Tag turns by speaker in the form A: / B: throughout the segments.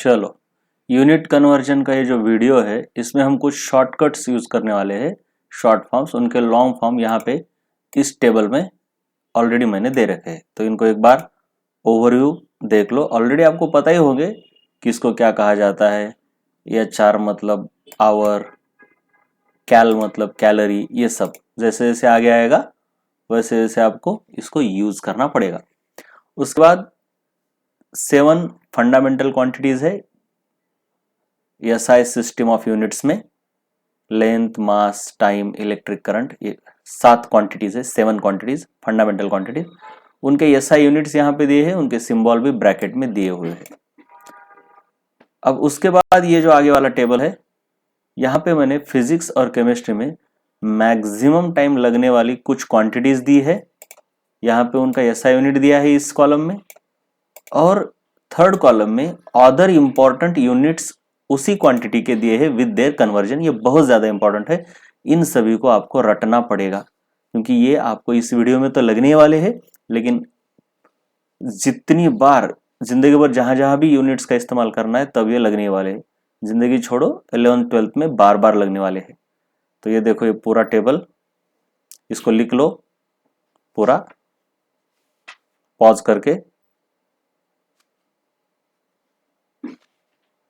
A: चलो, unit conversion का ये जो वीडियो है इसमें हम कुछ शॉर्टकट्स यूज करने वाले हैं। शॉर्ट फॉर्म्स, उनके लॉन्ग फॉर्म यहाँ पे इस टेबल में ऑलरेडी मैंने दे रखे हैं, तो इनको एक बार ओवरव्यू देख लो। ऑलरेडी आपको पता ही होंगे किसको क्या कहा जाता है। HR मतलब आवर, कैल मतलब कैलोरी, ये सब जैसे जैसे आगे आएगा वैसे वैसे आपको इसको यूज करना पड़ेगा। उसके बाद 7 फंडामेंटल क्वांटिटीज है SI सिस्टम ऑफ यूनिट्स में। लेंथ, मास, टाइम, इलेक्ट्रिक करंट, ये 7 क्वांटिटीज है, 7 क्वांटिटीज फंडामेंटल क्वांटिटीज। उनके SI यूनिट्स यहाँ पे दिए हैं, उनके सिंबल भी ब्रैकेट में दिए हुए हैं। अब उसके बाद ये जो आगे वाला टेबल है, यहाँ पे मैंने फिजिक्स और केमिस्ट्री में मैक्सिमम टाइम लगने वाली कुछ क्वांटिटीज दी है। यहाँ पे उनका SI यूनिट दिया है इस कॉलम में, और थर्ड कॉलम में अदर इंपॉर्टेंट यूनिट्स उसी क्वांटिटी के दिए हैं विद देयर कन्वर्जन। ये बहुत ज्यादा इंपॉर्टेंट है, इन सभी को आपको रटना पड़ेगा, क्योंकि ये आपको इस वीडियो में तो लगने वाले हैं, लेकिन जितनी बार जिंदगी भर जहां जहां भी यूनिट्स का इस्तेमाल करना है तब ये लगने वाले हैं। जिंदगी छोड़ो, 11th 12th में बार बार लगने वाले हैं। तो ये देखो, ये पूरा टेबल, इसको लिख लो पूरा पॉज करके।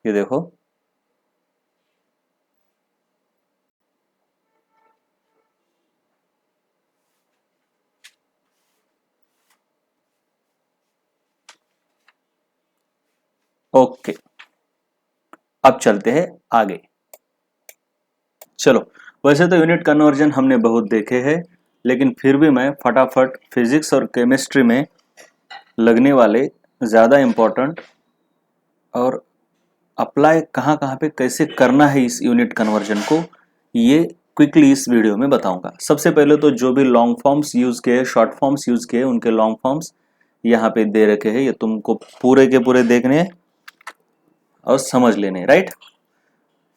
A: ये देखो, ओके। अब चलते हैं आगे। चलो, वैसे तो यूनिट कन्वर्जन हमने बहुत देखे हैं, लेकिन फिर भी मैं फटाफट फिजिक्स और केमिस्ट्री में लगने वाले ज़्यादा इम्पोर्टेंट और अप्लाई कहाँ कहाँ पे कैसे करना है इस यूनिट कन्वर्जन को, ये क्विकली इस वीडियो में बताऊंगा। सबसे पहले तो जो भी लॉन्ग फॉर्म्स यूज़ किए, शॉर्ट फॉर्म्स यूज़ किए, उनके लॉन्ग फॉर्म्स यहाँ पे दे रखे हैं। ये तुमको पूरे के पूरे देखने और समझ लेने, राइट।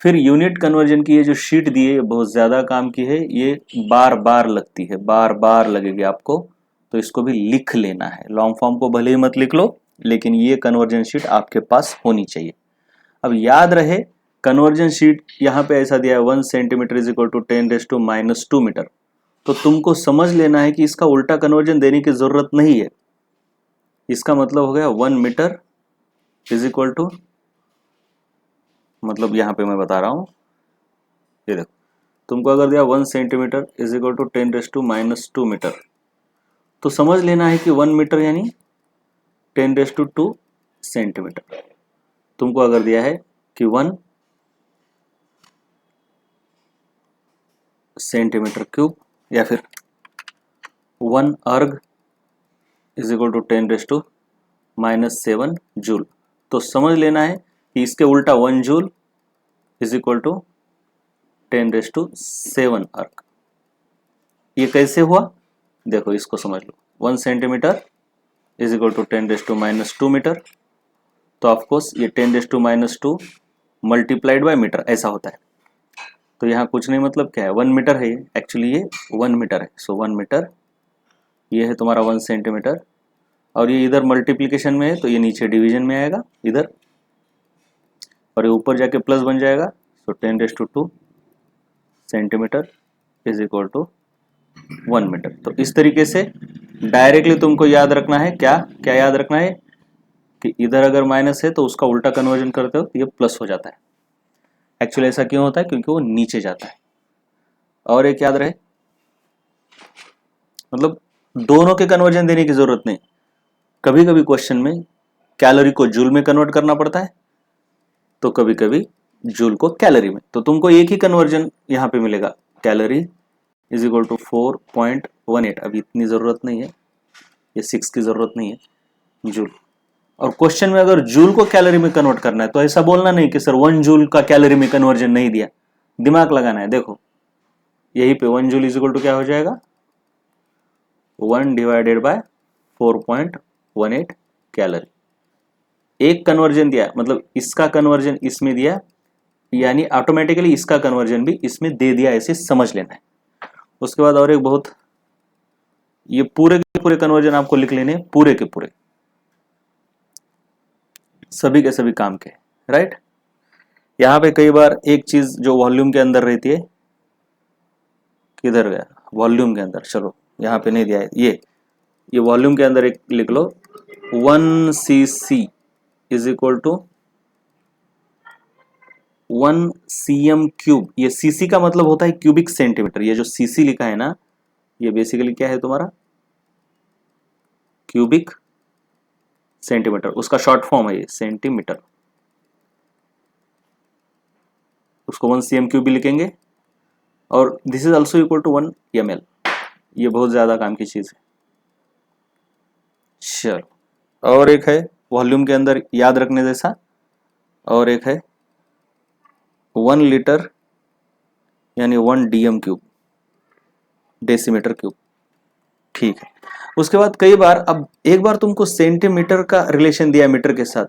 A: फिर यूनिट कन्वर्जन की ये जो शीट दी है, ये बहुत ज़्यादा काम की है। ये बार बार लगती है, बार बार लगेगी आपको, तो इसको भी लिख लेना है। लॉन्ग फॉर्म को भले ही मत लिख लो, लेकिन ये कन्वर्जन शीट आपके पास होनी चाहिए। अब याद रहे, कन्वर्जन शीट यहाँ पे ऐसा दिया है 1 centimetre is equal to 10⁻² metre. तो तुमको समझ लेना है कि इसका उल्टा कन्वर्जन देने की जरूरत नहीं है। इसका मतलब हो गया 1 मीटर इज इक्वल टू, मतलब यहाँ पे मैं बता रहा हूँ, ये देखो, तुमको अगर दिया 1 centimetre is equal to 10⁻² metre, तो समझ लेना है कि 1 मीटर यानी 10⁻² सेंटीमीटर। तुमको अगर दिया है कि 1 सेंटीमीटर क्यूब या फिर 1 अर्ग इज इक्वल टू 10⁻⁻7 जूल, तो समझ लेना है कि इसके उल्टा 1 जूल इज इक्वल टू 10⁻7 अर्ग। ये कैसे हुआ, देखो इसको समझ लो। 1 centimetre is equal to 10⁻² metre, तो ऑफकोर्स ये 10⁻² मल्टीप्लाइड बाय मीटर ऐसा होता है। तो यहाँ कुछ नहीं, मतलब क्या है, 1 मीटर है, एक्चुअली ये 1 मीटर है। सो 1 मीटर, ये है तुम्हारा 1 सेंटीमीटर, और ये इधर मल्टीप्लिकेशन में है तो ये नीचे डिवीजन में आएगा इधर, और ये ऊपर जाके प्लस बन जाएगा। So 10⁻² centimetre is equal to 1 metre. तो इस तरीके से डायरेक्टली तुमको याद रखना है, क्या क्या याद रखना है कि इधर अगर माइनस है तो उसका उल्टा कन्वर्जन करते हो तो ये प्लस हो जाता है। एक्चुअली ऐसा क्यों होता है, क्योंकि वो नीचे जाता है। और एक याद रहे, मतलब दोनों के कन्वर्जन देने की जरूरत नहीं। कभी कभी क्वेश्चन में कैलोरी को जूल में कन्वर्ट करना पड़ता है, तो कभी कभी जूल को कैलोरी में, तो तुमको एक ही कन्वर्जन यहाँ पे मिलेगा, कैलोरी इज इक्वल टू 4.18। अभी इतनी जरूरत नहीं है, ये 6 की जरूरत नहीं है, जूल। और क्वेश्चन में अगर जूल को कैलोरी में कन्वर्ट करना है तो ऐसा बोलना नहीं कि सर 1 जूल का कैलोरी में कन्वर्जन नहीं दिया, दिमाग लगाना है। देखो यही पे 1 जूल इज इक्वल टू क्या हो जाएगा, 1 डिवाइडेड बाय 4.18 कैलोरी। एक कन्वर्जन दिया, मतलब इसका कन्वर्जन इसमें दिया, यानी ऑटोमेटिकली इसका कन्वर्जन भी इसमें दे दिया, ऐसे समझ लेना है। उसके बाद और एक बहुत, ये पूरे के पूरे कन्वर्जन आपको लिख लेने, पूरे के पूरे, सभी के सभी काम के, राइट। यहाँ पे कई बार एक चीज जो वॉल्यूम के अंदर रहती है, किधर गया वॉल्यूम के अंदर, चलो यहाँ पे नहीं दिया है, ये वॉल्यूम के अंदर एक लिख लो 1 cc is equal to 1 cm cube. ये सीसी का मतलब होता है क्यूबिक सेंटीमीटर। ये जो सीसी लिखा है ना, ये बेसिकली क्या है तुम्हारा, क्यूबिक सेंटीमीटर, उसका शॉर्ट फॉर्म है ये सेंटीमीटर। उसको 1 cm क्यूब भी लिखेंगे, और this is also equal to 1 ml। ये बहुत ज्यादा काम की चीज है। चलो, और एक है वॉल्यूम के अंदर याद रखने जैसा, और एक है 1 लीटर यानी 1 dm क्यूब, डेसीमीटर क्यूब। ठीक है। उसके बाद कई बार, अब एक बार तुमको सेंटीमीटर का रिलेशन दिया मीटर के साथ,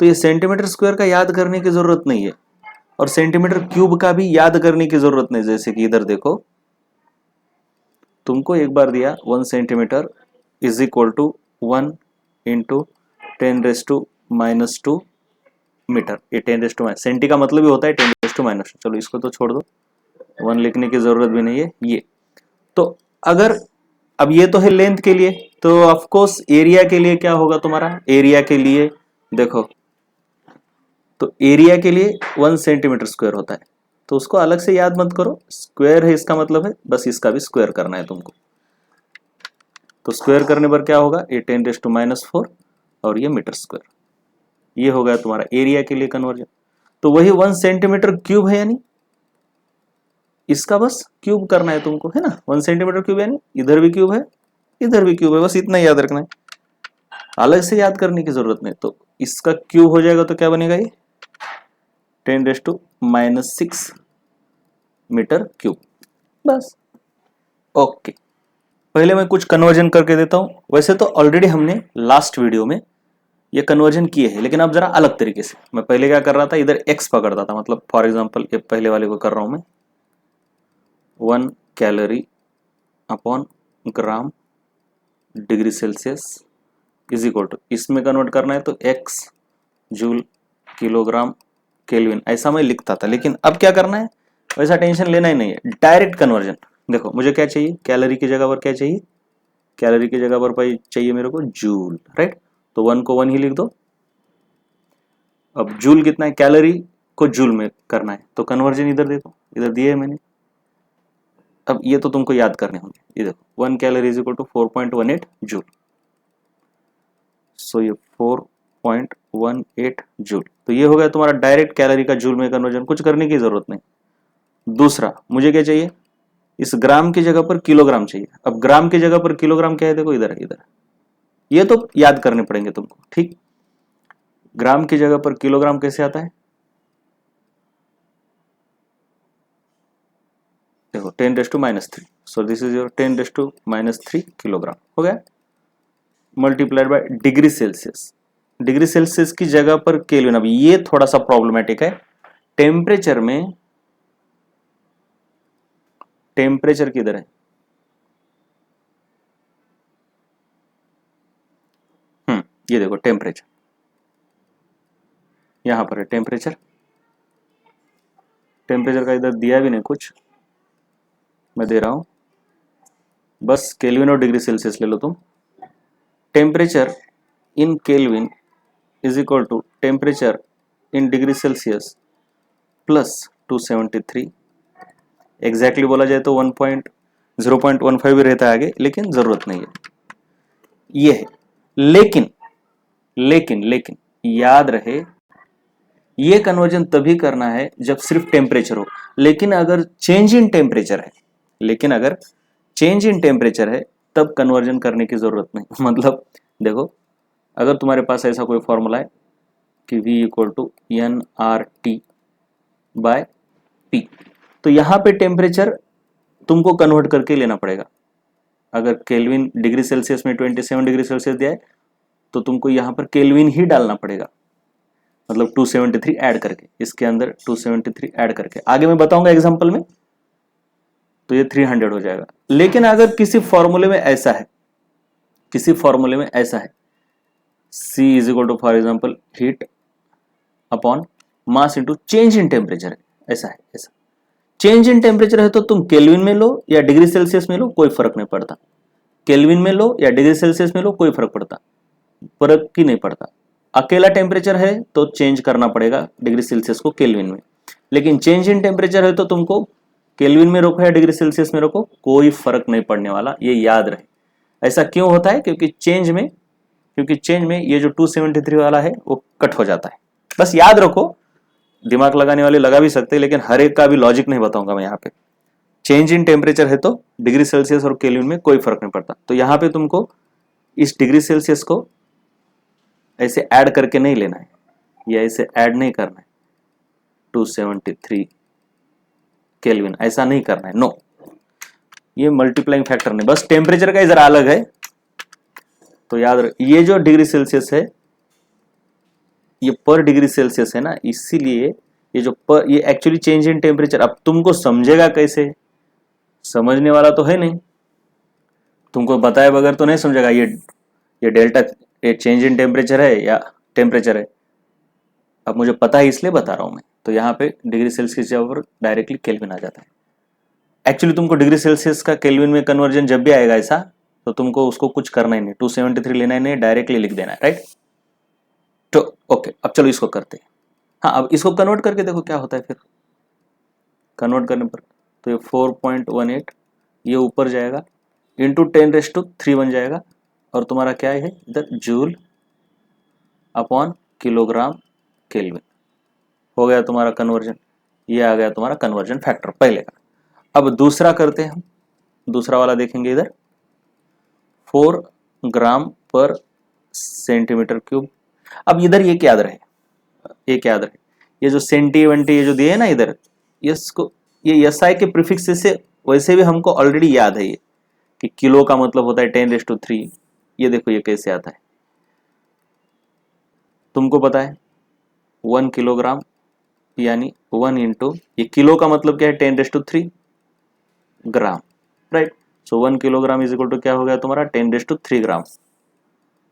A: तो ये सेंटीमीटर स्क्वायर का याद करने की जरूरत नहीं है, और सेंटीमीटर क्यूब का भी याद करने की जरूरत नहीं। जैसे कि इधर देखो, तुमको एक बार दिया 1 centimetre is equal to 1 into 10⁻⁻2 metre. ये 10⁻⁻, सेंटी का मतलब ही होता है 10⁻²। चलो इसको तो छोड़ दो, 1 लिखने की जरूरत भी नहीं है। ये तो अगर, अब ये तो है लेंथ के लिए, तो ऑफ कोर्स एरिया के लिए क्या होगा तुम्हारा, एरिया के लिए देखो, तो एरिया के लिए 1 सेंटीमीटर स्क्वायर होता है, तो उसको अलग से याद मत करो, स्क्वायर है इसका मतलब है, बस इसका भी स्क्वायर करना है तुमको। तो स्क्वायर करने पर क्या होगा, ये 10⁻⁻4 और ये मीटर स्क्वायर। ये हो गया तुम्हारा एरिया के लिए कन्वर्जन। तो वही 1 सेंटीमीटर क्यूब है, यानी इसका बस क्यूब करना है तुमको, है ना। 1 सेंटीमीटर क्यूब यानी इधर भी क्यूब है, इधर भी क्यूब है, बस इतना याद रखना है, अलग से याद करने की जरूरत नहीं। तो इसका क्यूब हो जाएगा तो क्या बनेगा, ये 10⁻⁻6 मीटर क्यूब, बस। ओके, पहले मैं कुछ कन्वर्जन करके देता हूं। वैसे तो ऑलरेडी हमने लास्ट वीडियो में ये कन्वर्जन किए हैं, लेकिन अब जरा अलग तरीके से। मैं पहले क्या कर रहा था, इधर एक्स पकड़ता था, मतलब फॉर एग्जांपल ये पहले वाले को कर रहा हूं मैं, 1 calorie upon gram degree Celsius is equal to, इसमें कन्वर्ट करना है तो एक्स जूल किलोग्राम केल्विन, ऐसा मैं लिखता था। लेकिन अब क्या करना है, वैसा टेंशन लेना ही नहीं है, डायरेक्ट कन्वर्जन। देखो मुझे क्या चाहिए, कैलोरी की जगह पर क्या चाहिए, कैलोरी की जगह पर चाहिए मेरे को जूल, राइट। तो 1 को 1 ही लिख दो। अब जूल कितना है, कैलोरी को जूल में करना है, तो कन्वर्जन इधर देखो, इधर दिए है मैंने। अब ये तो तुमको याद करने होंगे, ये देखो 1 calorie is equal to 4.18 joule, so ये 4.18 जूल। तो ये हो गया तुम्हारा डायरेक्ट कैलोरी का जूल में कन्वर्जन, कुछ करने की जरूरत नहीं। दूसरा मुझे क्या चाहिए, इस ग्राम की जगह पर किलोग्राम चाहिए। अब ग्राम की जगह पर किलोग्राम क्या है, देखो इधर है, इधर। ये तो याद करने पड़ेंगे तुमको, ठीक। ग्राम की जगह पर किलोग्राम कैसे आता है, देखो 10⁻⁻3, सो दिस इज योर 10⁻⁻3 किलोग्राम हो गया, multiplied by degree Celsius. Degree Celsius की जगह पर केल्विन। अब ये थोड़ा सा प्रॉब्लमेटिक है, टेम्परेचर में, टेम्परेचर किधर है, ये देखो टेम्परेचर यहां पर है, टेम्परेचर। टेम्परेचर का इधर दिया भी नहीं कुछ, मैं दे रहा हूं, बस केल्विन और डिग्री सेल्सियस ले लो तुम। Temperature in kelvin is equal to temperature in degree Celsius plus 273। Exactly बोला जाए तो 0.15 भी रहता है आगे, लेकिन जरूरत नहीं है, ये है। लेकिन लेकिन लेकिन याद रहे, ये कन्वर्जन तभी करना है जब सिर्फ टेम्परेचर हो। लेकिन अगर चेंज इन टेम्परेचर है, लेकिन अगर चेंज इन टेम्परेचर है तब कन्वर्जन करने की जरूरत नहीं। मतलब देखो, अगर तुम्हारे पास ऐसा कोई फॉर्मूला है कि V equal to nRT by P, तो यहां पे टेम्परेचर तुमको कन्वर्ट करके लेना पड़ेगा। अगर केल्विन डिग्री सेल्सियस में 27 डिग्री सेल्सियस दिया है, तो तुमको यहां पर केल्विन ही डालना पड़ेगा, मतलब 273 ऐड करके, इसके अंदर 273 ऐड करके, आगे मैं बताऊंगा एग्जांपल में, तो ये 300 हो जाएगा। लेकिन अगर किसी फॉर्मूले में ऐसा है, किसी फॉर्मूले में ऐसा है C is equal to for example heat upon mass into change in temperature है, ऐसा है। ऐसा चेंज इन टेम्परेचर है तो तुम केल्विन में लो या डिग्री सेल्सियस में लो, कोई फर्क नहीं पड़ता। केल्विन में लो या डिग्री सेल्सियस में लो, कोई फर्क ही नहीं पड़ता। अकेला टेम्परेचर है तो चेंज करना पड़ेगा डिग्री सेल्सियस को केल्विन में, लेकिन चेंज इन टेम्परेचर है तो तुमको केल्विन में रखो या डिग्री सेल्सियस में रखो, कोई फर्क नहीं पड़ने वाला, ये याद रहे। ऐसा क्यों होता है? क्योंकि चेंज में ये जो 273 वाला है वो कट हो जाता है। बस याद रखो, दिमाग लगाने वाले लगा भी सकते हैं, लेकिन हर एक का भी लॉजिक नहीं बताऊंगा मैं यहाँ पे। चेंज इन टेम्परेचर है तो डिग्री सेल्सियस और केल्विन में कोई फर्क नहीं पड़ता। तो यहाँ पे तुमको इस डिग्री सेल्सियस को ऐसे ऐड करके नहीं लेना है, या ऐसे ऐड नहीं करना है 273 केल्विन, ऐसा नहीं करना है, नो। ये मल्टीप्लाइंग फैक्टर नहीं, बस टेम्परेचर का जरा अलग है। तो याद रख, ये जो डिग्री सेल्सियस है ये पर डिग्री सेल्सियस है ना, इसीलिए ये एक्चुअली चेंज इन टेम्परेचर। अब तुमको समझेगा कैसे? समझने वाला तो है नहीं, तुमको बताए बगैर तो नहीं समझेगा। ये डेल्टा, ये चेंज इन टेम्परेचर है या टेम्परेचर है, अब मुझे पता है इसलिए बता रहा हूं मैं। तो यहाँ पे डिग्री सेल्सियस के ऊपर डायरेक्टली केल्विन आ जाता है। एक्चुअली तुमको डिग्री सेल्सियस का केल्विन में कन्वर्जन जब भी आएगा ऐसा, तो तुमको उसको कुछ करना ही नहीं, 273 लेना ही नहीं, डायरेक्टली लिख देना है, राइट। तो ओके, अब चलो इसको करते हैं। हाँ, अब इसको कन्वर्ट करके देखो क्या होता है फिर। कन्वर्ट करने पर तो ये 4.18 ये ऊपर जाएगा, इंटू 10⁻³ बन जाएगा, और तुम्हारा क्या है इधर, जूल अपॉन किलोग्राम केल्विन हो गया तुम्हारा कन्वर्जन। ये आ गया तुम्हारा कन्वर्जन फैक्टर पहले का। अब दूसरा करते हैं हम, दूसरा वाला देखेंगे इधर 4 ग्राम पर सेंटीमीटर क्यूब। अब इधर ये क्या याद रहे, ये जो सेंटी वेंटी ये जो दिए है ना इधर, इसको ये एसआई के प्रीफिक्स से वैसे भी हमको ऑलरेडी याद है ये कि किलो का मतलब होता है 10⁻³ ये देखो ये कैसे आता है, तुमको पता है 1 किलोग्राम यानी 1 इंटू, ये किलो का मतलब क्या है 10⁻³ gram, right. So 1 kilogram is equal to क्या हो गया तुम्हारा 10⁻³ ग्राम।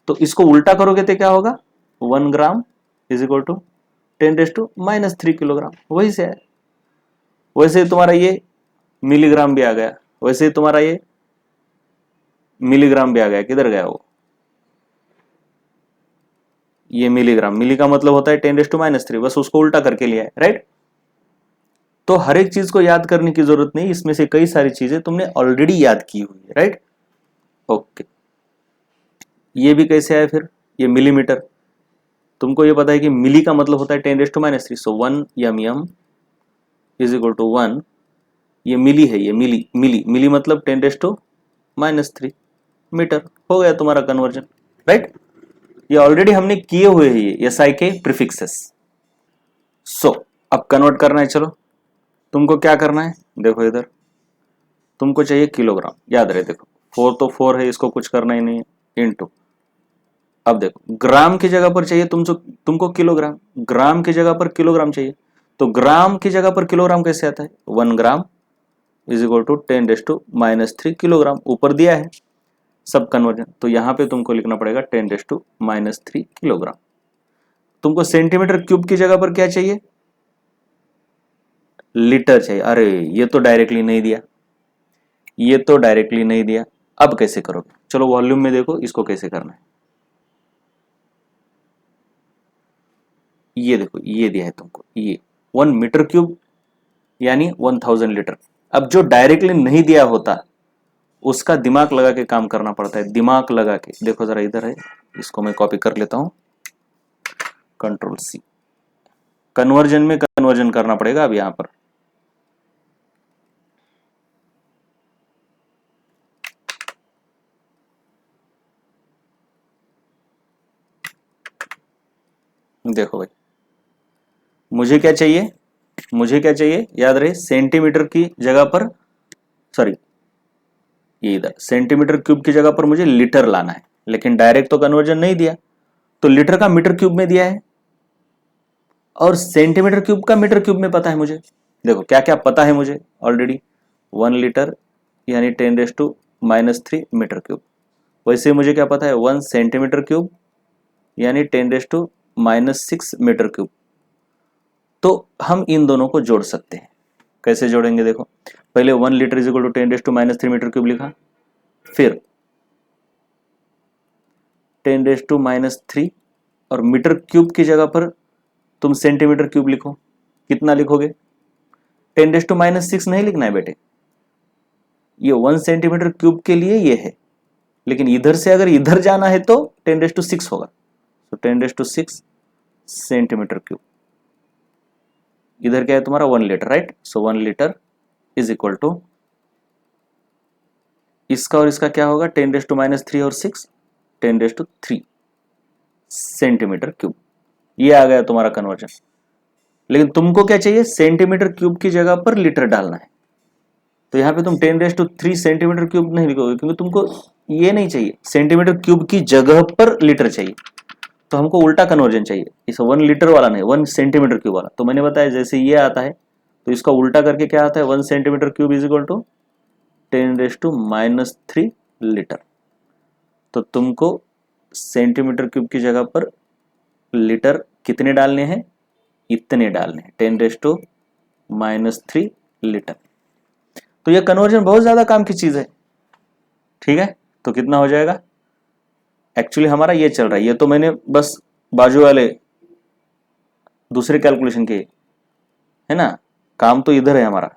A: तो इसको उल्टा करोगे तो क्या होगा, 1 gram is equal to 10⁻³ kilogram, वही से है। वैसे तुम्हारा ये मिलीग्राम भी आ गया, वैसे तुम्हारा ये मिलीग्राम भी आ गया, किधर गया वो, ये मिलीग्राम, मिली का मतलब होता है 10⁻⁻3, बस उसको उल्टा करके लिया है, राइट। तो हर एक चीज को याद करने की जरूरत नहीं, इसमें से कई सारी चीजें तुमने ऑलरेडी याद की हुई है, राइट। ओके, ये भी कैसे आया फिर, ये मिलीमीटर, तुमको ये पता है कि मिली का मतलब होता है 10⁻⁻3, सो 1 mm इज इक्वल टू 1, ये मिली है, ये मिली मतलब 10⁻⁻3 मीटर, हो गया तुम्हारा कन्वर्जन, राइट। ये ऑलरेडी हमने किए हुए हैं ये एसआई के प्रीफिक्सेस। सो अब कन्वर्ट करना है, चलो तुमको क्या करना है, देखो इधर तुमको चाहिए किलोग्राम, याद रहे, देखो 4 तो 4 है, इसको कुछ करना ही नहीं है, इनटू, अब देखो ग्राम की जगह पर चाहिए तुमको किलोग्राम, ग्राम की जगह पर किलोग्राम चाहिए, तो ग्राम की जगह पर किलोग्राम कैसे आता है, 1 gram is equal to 10⁻³ kilogram, ऊपर दिया है सब कन्वर्जन, तो यहाँ पे तुमको लिखना पड़ेगा 10⁻³ किलोग्राम। तुमको सेंटीमीटर क्यूब की जगह पर क्या चाहिए, लीटर चाहिए। अरे ये तो डायरेक्टली नहीं दिया, अब कैसे करोगे, चलो वॉल्यूम में देखो इसको कैसे करना है। ये देखो ये दिया है तुमको, ये 1 मीटर क्यूब यानी 1000 लीटर। अब जो डायरेक्टली नहीं दिया होता उसका दिमाग लगा के काम करना पड़ता है, दिमाग लगा के। देखो जरा इधर है, इसको मैं कॉपी कर लेता हूं, Ctrl+C, कन्वर्जन में कन्वर्जन करना पड़ेगा अब यहां पर। देखो भाई मुझे क्या चाहिए, याद रहे सेंटीमीटर की जगह पर, सॉरी ये इधर सेंटीमीटर क्यूब की जगह पर मुझे लीटर लाना है, लेकिन डायरेक्ट तो कन्वर्जन नहीं दिया, तो लीटर का मीटर क्यूब में दिया है, और सेंटीमीटर क्यूब का मीटर क्यूब में पता है मुझे। देखो क्या क्या पता है मुझे ऑलरेडी, 1 लीटर यानी 10⁻³ मीटर क्यूब, वैसे मुझे क्या पता है 1 सेंटीमीटर क्यूब यानी 10⁻⁻6 मीटर क्यूब, तो हम इन दोनों को जोड़ सकते हैं। कैसे जोड़ेंगे देखो, पहले 1 litre is equal to 10⁻³ metre cube लिखा, फिर 10⁻³ और मीटर क्यूब की जगह पर तुम सेंटीमीटर क्यूब लिखो। कितना लिखोगे? 10⁻⁶ नहीं लिखना है बेटे, ये 1 सेंटीमीटर क्यूब के लिए ये है, लेकिन इधर से अगर इधर जाना है तो 10⁻⁶ होगा। तो 10⁻⁶ सेंटीमीटर क्यूब, इधर क्या है तुम्हारा 1 litre, right. So 1 litre is equal to, इसका और इसका क्या होगा, 10⁻³ और 6, 10⁻³ सेंटीमीटर क्यूब। ये आ गया तुम्हारा कन्वर्जन। लेकिन तुमको क्या चाहिए, सेंटीमीटर क्यूब की जगह पर लीटर डालना है। तो यहाँ पे तुम 10⁻³ सेंटीमीटर क्यूब नहीं लिखोगे, क्योंकि तुमको ये नहीं चाहिए, सेंटीमीटर क्यूब की जगह पर लीटर चाहिए। तो हमको उल्टा कन्वर्जन चाहिए, इस 1 लीटर वाला नहीं, 1 सेंटीमीटर क्यूब वाला। तो मैंने बताया जैसे ये आता है तो इसका उल्टा करके क्या आता है, 1 centimetre cube is equal to 10⁻³ litre. तो तुमको सेंटीमीटर क्यूब की जगह पर लीटर कितने डालने हैं, इतने डालने हैं, 10⁻³ लीटर। तो यह कन्वर्जन बहुत ज्यादा काम की चीज है, ठीक है। तो कितना हो जाएगा, एक्चुअली हमारा ये चल रहा है, ये तो मैंने बस बाजू वाले दूसरे कैलकुलेशन के है ना, काम तो इधर है हमारा,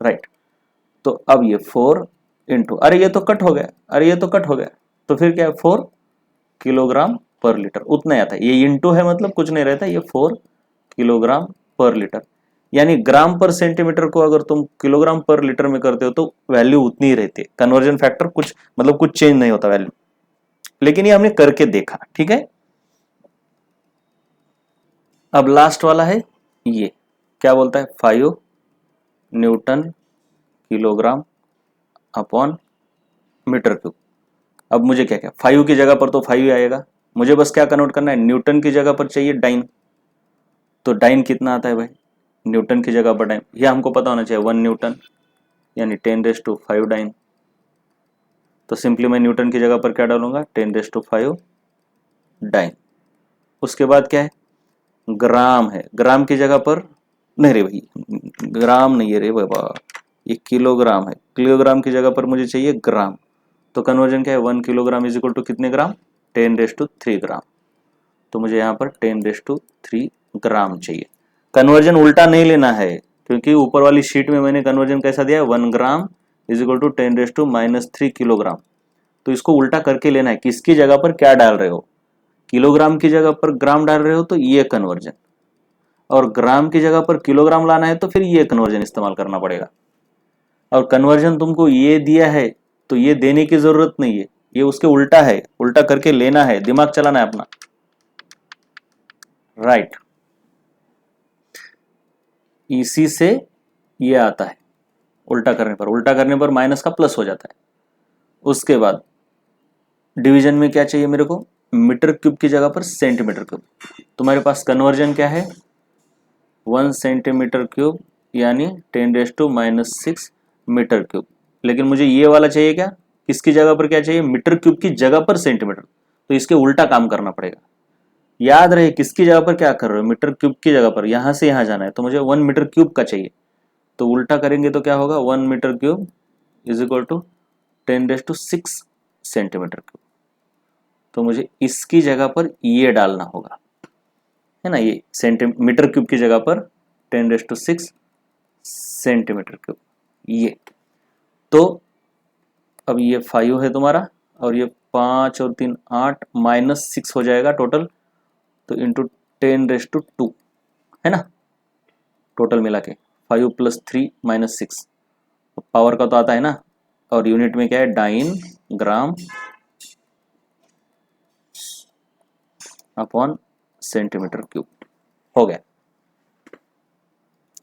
A: राइट। तो अब ये 4 इंटू, अरे ये तो कट हो गया, अरे ये तो कट हो गया, तो फिर क्या है 4 किलोग्राम पर लीटर, उतना ही आता है। ये इंटू है मतलब कुछ नहीं रहता, ये 4 किलोग्राम पर लीटर, यानी ग्राम पर सेंटीमीटर को अगर तुम किलोग्राम पर लीटर में करते हो तो वैल्यू उतनी ही रहती है, कन्वर्जन फैक्टर कुछ मतलब कुछ चेंज नहीं होता वैल्यू। लेकिन ये हमने करके देखा, ठीक है। अब लास्ट वाला है ये, क्या बोलता है, 5 newton kilogram upon metre cube. अब मुझे क्या क्या, 5 की जगह पर तो 5 ही आएगा, मुझे बस क्या कन्वर्ट करना है, न्यूटन की जगह पर चाहिए डाइन। तो डाइन कितना आता है भाई, न्यूटन की जगह पर डाइन, यह हमको पता होना चाहिए 1 न्यूटन यानी 10⁵ डाइन। तो सिंपली मैं न्यूटन की जगह पर क्या डालूंगा, 10⁵ डाइन। उसके बाद क्या है, ग्राम है, ग्राम की जगह पर नहीं रे भाई, ग्राम नहीं है रे बाबा, ये किलोग्राम है, किलोग्राम की जगह पर मुझे चाहिए ग्राम। तो कन्वर्जन क्या है, 1 किलोग्राम इज इक्वल टू कितने ग्राम, 10⁻³ ग्राम। तो मुझे यहाँ पर 10⁻³ ग्राम चाहिए। कन्वर्जन उल्टा नहीं लेना है, क्योंकि ऊपर वाली शीट में मैंने कन्वर्जन कैसा दिया है, 1 gram is equal to 10⁻³ kilogram. तो इसको उल्टा करके लेना है, किसकी जगह पर क्या डाल रहे हो, किलोग्राम की जगह पर ग्राम डाल रहे हो तो ये कन्वर्जन, और ग्राम की जगह पर किलोग्राम लाना है तो फिर ये कन्वर्जन इस्तेमाल करना पड़ेगा। और कन्वर्जन तुमको ये दिया है तो ये देने की जरूरत नहीं है, ये उसके उल्टा है, उल्टा करके लेना है, दिमाग चलाना है अपना, राइट। इसी से ये आता है, उल्टा करने पर माइनस का प्लस हो जाता है। उसके बाद डिवीजन में क्या चाहिए मेरे को, मीटर क्यूब की जगह पर सेंटीमीटर क्यूब। तुम्हारे पास कन्वर्जन क्या है, 1 सेंटीमीटर क्यूब यानी 10⁻⁶ मीटर क्यूब। लेकिन मुझे ये वाला चाहिए क्या, किसकी जगह पर क्या चाहिए, मीटर क्यूब की जगह पर सेंटीमीटर। तो इसके उल्टा काम करना पड़ेगा। याद रहे किसकी जगह पर क्या कर रहे हो, मीटर क्यूब की जगह पर, यहां से यहां जाना है तो मुझे 1 मीटर क्यूब का चाहिए। तो उल्टा करेंगे तो क्या होगा, 1 metre cube is equal to 10⁻⁶ centimetre cube. तो मुझे इसकी जगह पर ये डालना होगा, है ना, ये सेंटीमीटर क्यूब की जगह पर 10⁻⁶ सेंटीमीटर क्यूब ये। तो अब ये 5 है तुम्हारा, और ये 5 और 3 8 -6 हो जाएगा टोटल, तो इंटू 10⁻² है ना, टोटल मिला के 5 + 3 - 6, पावर का तो आता है ना, और यूनिट में क्या है, dyne gram upon centimetre cube हो गया।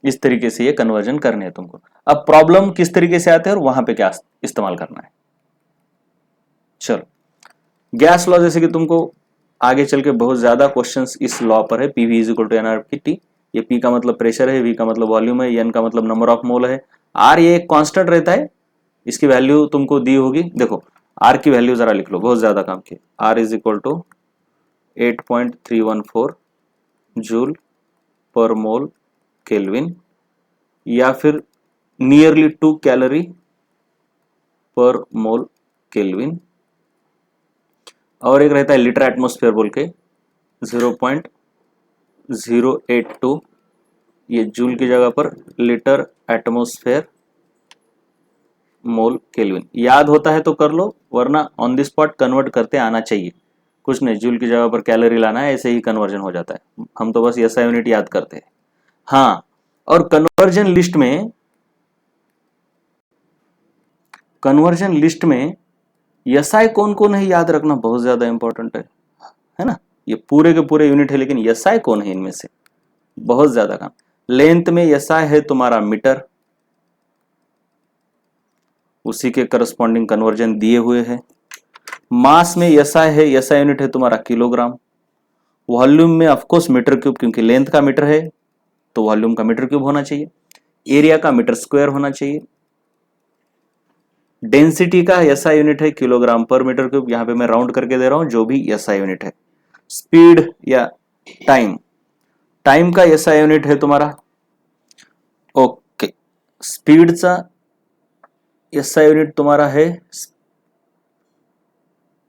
A: इस तरीके से ये कन्वर्जन करने हैं तुमको। अब प्रॉब्लम किस तरीके से आते हैं और वहां पे क्या इस्तेमाल करना है। चलो, गैस लॉ, जैसे कि तुमको आगे चल के बहुत ज्यादा क्वेश्चंस इस लॉ पर है, PV is equal to NRT। ये पी का मतलब प्रेशर है, वी का मतलब वॉल्यूम है, एन का मतलब नंबर ऑफ मोल है, आर ये एक कांस्टेंट रहता है, इसकी वैल्यू तुमको दी होगी। देखो आर की वैल्यू जरा लिख लो, बहुत ज्यादा काम की, R is equal to 8.314 joule per mole kelvin या फिर नियरली 2 कैलोरी पर मोल केल्विन। और एक रहता है लीटर एटमॉस्फेयर बोल के 0.082, ये जूल की जगह पर लीटर एटमॉस्फेयर मोल केल्विन। याद होता है तो कर लो, वरना ऑन द स्पॉट कन्वर्ट करते आना चाहिए। कुछ नहीं, जूल की जगह पर कैलोरी लाना है, ऐसे ही कन्वर्जन हो जाता है। हम तो बस एसआई यूनिट याद करते हैं। हाँ, और कन्वर्जन लिस्ट में एसआई कौन कौन है याद रखना बहुत ज्यादा इंपॉर्टेंट है ना। ये पूरे के पूरे यूनिट है, लेकिन एसआई कौन है इनमें से, बहुत ज्यादा काम। लेंथ में एसआई है तुम्हारा मीटर, उसी के करस्पॉन्डिंग कन्वर्जन दिए हुए है। मास में एसआई है, एसआई यूनिट है तुम्हारा किलोग्राम। वॉल्यूम में ऑफकोर्स मीटर क्यूब, क्योंकि लेंथ का मीटर है तो वॉल्यूम का मीटर क्यूब होना चाहिए। एरिया का मीटर स्क्वायर होना चाहिए। डेंसिटी का एसआई यूनिट है किलोग्राम पर मीटर क्यूब, यहां पे मैं राउंड करके दे रहा हूं जो भी एसआई यूनिट है। स्पीड या टाइम का एसआई यूनिट है तुम्हारा, ओके, स्पीडचा एसआई यूनिट तुम्हारा है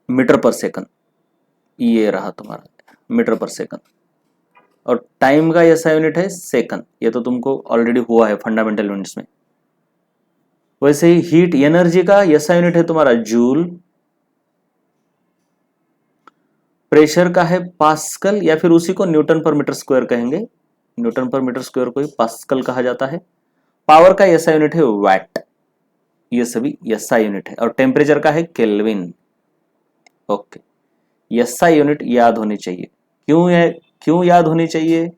A: मीटर पर सेकंड, ये रहा तुम्हारा मीटर पर सेकंड। और टाइम का एसआई यूनिट है सेकंड, ये तो तुमको ऑलरेडी हुआ है फंडामेंटल यूनिट्स में। वैसे ही हीट एनर्जी का एसआई यूनिट है तुम्हारा जूल। प्रेशर का है पास्कल, या फिर उसी को न्यूटन पर मीटर स्क्वायर कहेंगे, न्यूटन पर मीटर स्क्वायर को ही पास्कल कहा जाता है। पावर का एसआई यूनिट है वैट, ये सभी एसआई यूनिट है। और टेम्परेचर का है केल्विन। ओके, एसआई यूनिट याद होनी चाहिए। क्यों याद होनी चाहिए,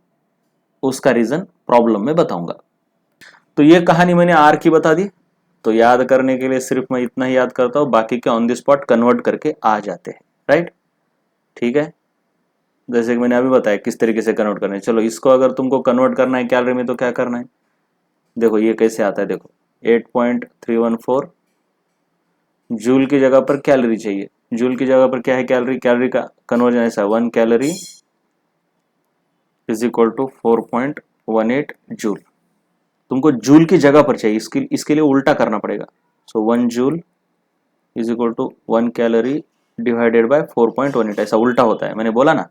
A: उसका रीजन प्रॉब्लम में बताऊंगा। तो ये कहानी मैंने आर की बता दी, तो याद करने के लिए सिर्फ मैं इतना ही याद करता हूं, बाकी के ऑन द स्पॉट कन्वर्ट करके आ जाते हैं, राइट। ठीक है, जैसे कि मैंने अभी बताया किस तरीके से कन्वर्ट करना है। चलो, इसको अगर तुमको कन्वर्ट करना है कैलोरी में तो क्या करना है, देखो ये कैसे आता है। देखो 8.314 जूल की जगह पर कैलोरी चाहिए। जूल की जगह पर क्या है कैलोरी, कैलोरी का कन्वर्जन ऐसा 1 calorie is equal to 4.18 joule. तुमको जूल की जगह पर चाहिए, इसके लिए उल्टा करना पड़ेगा। So 1 joule is equal to 1 calorie divided by 4.18, ऐसा उल्टा होता है, मैंने बोला ना।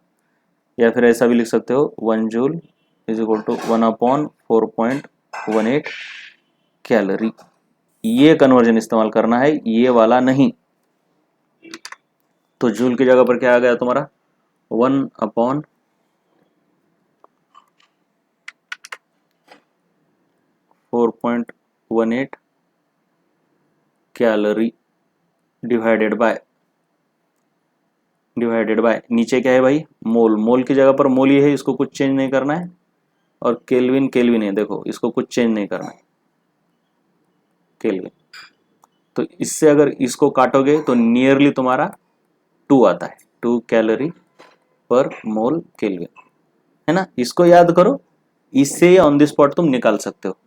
A: या फिर ऐसा भी लिख सकते हो 1 joule is equal to 1/4.18 calorie. ये कन्वर्जन इस्तेमाल करना है, ये वाला नहीं। तो जूल की जगह पर क्या आ गया तुम्हारा 1/4.18 कैलोरी डिवाइडेड बाय नीचे क्या है भाई, मोल की जगह पर मोल ही है, इसको कुछ चेंज नहीं करना है। और केल्विन है, देखो इसको कुछ चेंज नहीं करना है, केल्विन। तो इससे अगर इसको काटोगे तो नियरली तुम्हारा 2 आता है, 2 कैलोरी पर मोल केल्विन, है ना। इसको याद करो, इससे ऑन द स्पॉट तुम निकाल सकते हो।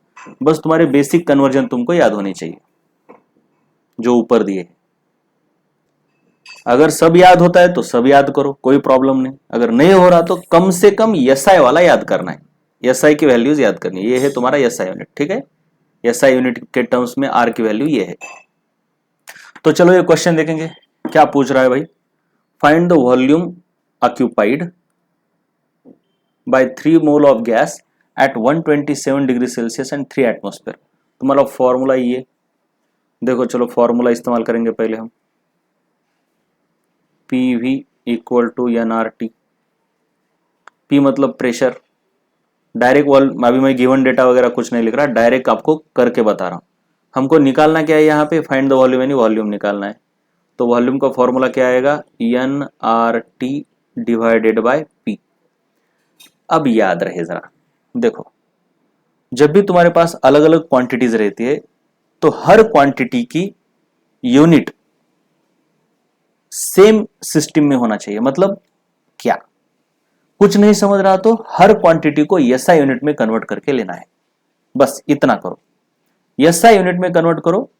A: बस तुम्हारे बेसिक कन्वर्जन तुमको याद होने चाहिए जो ऊपर दिए। अगर सब याद होता है तो सब याद करो, कोई प्रॉब्लम नहीं। अगर नहीं हो रहा तो कम से कम एसआई वाला याद करना है, एसआई की वैल्यूज याद करनी है। ये है तुम्हारा एसआई यूनिट, ठीक है। एसआई यूनिट के टर्म्स में आर की वैल्यू ये है। तो चलो ये क्वेश्चन देखेंगे क्या पूछ रहा है भाई। Find the volume occupied by 3 mole of gas at 127 degree Celsius and 3 atmosphere. तुम्हारा फॉर्मूला ये देखो, चलो फॉर्मूला इस्तेमाल करेंगे पहले हम। PV equal to NRT। P मतलब प्रेशर। डायरेक्ट अभी मैं गिवन डेटा वगैरह कुछ नहीं लिख रहा, डायरेक्ट आपको करके बता रहा हूं। हमको निकालना क्या है यहाँ पे, फाइंड द वॉल्यूम, यानी वॉल्यूम निकालना है। तो वॉल्यूम का फॉर्मूला क्या आएगा, NRT डिवाइडेड बाय P। अब याद रहे जरा, देखो जब भी तुम्हारे पास अलग अलग क्वांटिटीज रहती है तो हर क्वांटिटी की यूनिट सेम सिस्टम में होना चाहिए। मतलब क्या, कुछ नहीं समझ रहा तो हर क्वांटिटी को एसआई यूनिट में कन्वर्ट करके लेना है, बस इतना करो। एसआई यूनिट में कन्वर्ट करो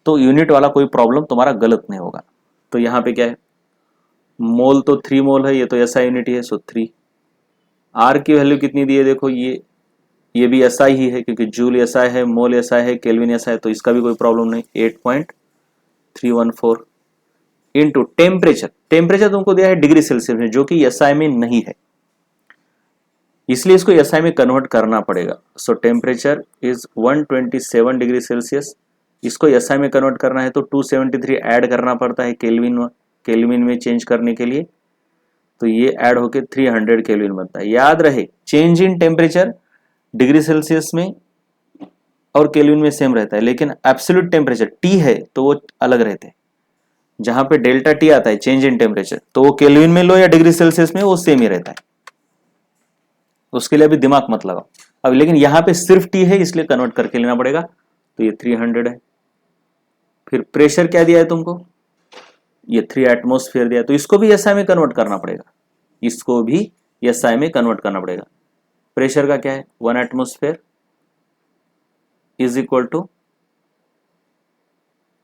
A: तो यूनिट वाला कोई प्रॉब्लम तुम्हारा गलत नहीं होगा। तो यहां पे क्या है, मोल तो 3 मोल है, ये तो एसआई यूनिट ही है, सो 3 आर की वैल्यू कितनी दी है, देखो ये भी एसआई ही है, क्योंकि जूल एसआई है, मोल एसआई है, केल्विन एसआई है, तो इसका भी कोई प्रॉब्लम नहीं। 8.314 इंटू टेम्परेचर, टेम्परेचर तुमको दिया है डिग्री सेल्सियस में, जो कि एसआई में नहीं है, इसलिए इसको एसआई में कन्वर्ट करना पड़ेगा। सो टेम्परेचर इज 127 डिग्री सेल्सियस, इसको एसआई में कन्वर्ट करना है तो 273 ऐड करना पड़ता है केल्विन में चेंज करने के लिए, तो ये ऐड होके 300 केल्विन बनता है। याद रहे change in temperature degree Celsius में और केल्विन में सेम रहता है, लेकिन एब्सोल्यूट टेम्परेचर टी है तो वो अलग रहते हैं। जहां पे डेल्टा टी आता है चेंज इन टेम्परेचर, तो वो केल्विन में लो या डिग्री सेल्सियस में, वो सेम ही रहता है, उसके लिए अभी दिमाग मत लगाओ अब। लेकिन यहां पे सिर्फ टी है इसलिए कन्वर्ट करके लेना पड़ेगा, तो ये 300 है। फिर प्रेशर क्या दिया है तुमको, ये 3 एटमोस्फेयर दिया, तो इसको भी एसआई में कन्वर्ट करना पड़ेगा, इसको भी एसआई में कन्वर्ट करना पड़ेगा। प्रेशर का क्या है, 1 atmosphere is equal to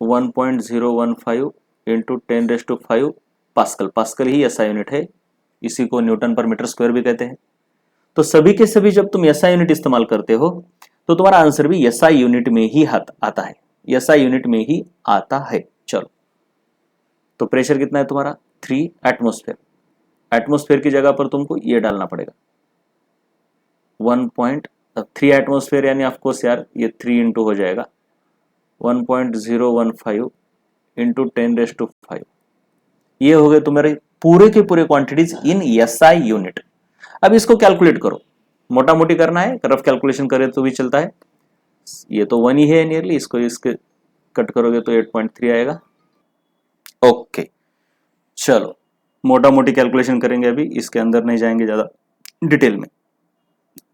A: 1.015 into 10⁵ pascal, pascal ही एसआई यूनिट है, इसी को न्यूटन पर मीटर स्क्वायर भी कहते हैं। तो सभी के सभी जब तुम एसआई यूनिट इस्तेमाल करते हो तो तुम्हारा आंसर भी एसआई यूनिट में ही आता है, एसआई यूनिट में ही आता है। चलो, तो प्रेशर कितना है तुम्हारा 3 एटमोस्फेयर, एटमोस्फेयर की जगह पर तुमको ये डालना पड़ेगा 1.3 एटमोस्फेयर, यानी ऑफकोर्स यार ये 3 इंटू हो जाएगा 1.015 इंटू 10⁵, ये हो गए तुम्हारे पूरे के पूरे क्वांटिटीज इन एसआई यूनिट। अब इसको कैलकुलेट करो, मोटा मोटी करना है, रफ कैलकुलेशन करे तो भी चलता है। ये तो 1 ही है नियरली, इसको इसके कट करोगे तो 8.3 आएगा। ओके, चलो मोटा मोटी कैलकुलेशन करेंगे, अभी इसके अंदर नहीं जाएंगे ज्यादा डिटेल में।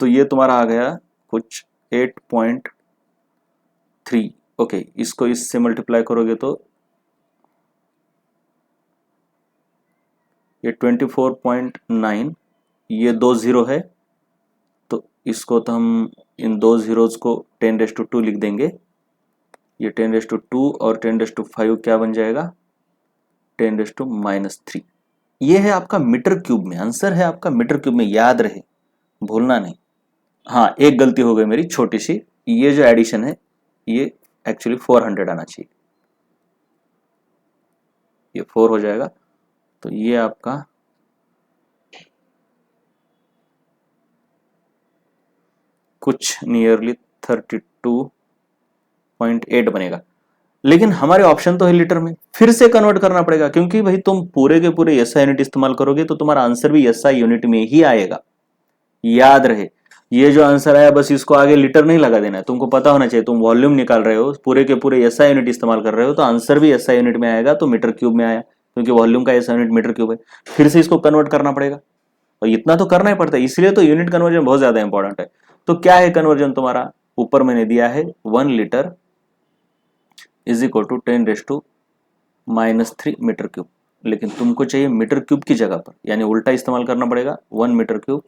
A: तो ये तुम्हारा आ गया कुछ 8.3। ओके, इसको इससे मल्टीप्लाई करोगे तो ये 24.9, ये 2 जीरो है, तो इसको तो हम इन 2 जीरोज को 10⁵ लिख देंगे, ये 10⁵ और 10⁵ क्या बन जाएगा 10⁻⁻3। ये है आपका मीटर क्यूब में, आंसर है आपका मीटर क्यूब में, याद रहे भूलना नहीं। हाँ, एक गलती हो गई मेरी छोटी सी, ये जो एडिशन है ये एक्चुअली 400 आना चाहिए, ये 4 हो जाएगा, तो ये आपका कुछ नियरली 32.8 बनेगा। लेकिन हमारे ऑप्शन तो है लीटर में, फिर से कन्वर्ट करना पड़ेगा, क्योंकि भाई तुम पूरे के पूरे एसआई यूनिट इस्तेमाल करोगे तो तुम्हारा आंसर भी एसआई यूनिट में ही आएगा। याद रहे, ये जो आंसर आया बस इसको आगे लीटर नहीं लगा देना है, तुमको पता होना चाहिए तुम वॉल्यूम निकाल रहे हो, पूरे के पूरे एसआई यूनिट इस्तेमाल कर रहे हो, तो आंसर भी एसआई यूनिट में आएगा, तो मीटर क्यूब में आया, क्योंकि वॉल्यूम का एसआई यूनिट मीटर क्यूब है। फिर से इसको कन्वर्ट करना पड़ेगा, और इतना तो करना ही पड़ता है, इसलिए तो यूनिट कन्वर्जन बहुत ज्यादा इंपॉर्टेंट है। तो क्या है कन्वर्जन तुम्हारा, ऊपर मैंने दिया है 1 litre is equal to 10⁻³ metre cube, लेकिन तुमको चाहिए मीटर क्यूब की जगह पर, यानी उल्टा इस्तेमाल करना पड़ेगा, 1 metre cube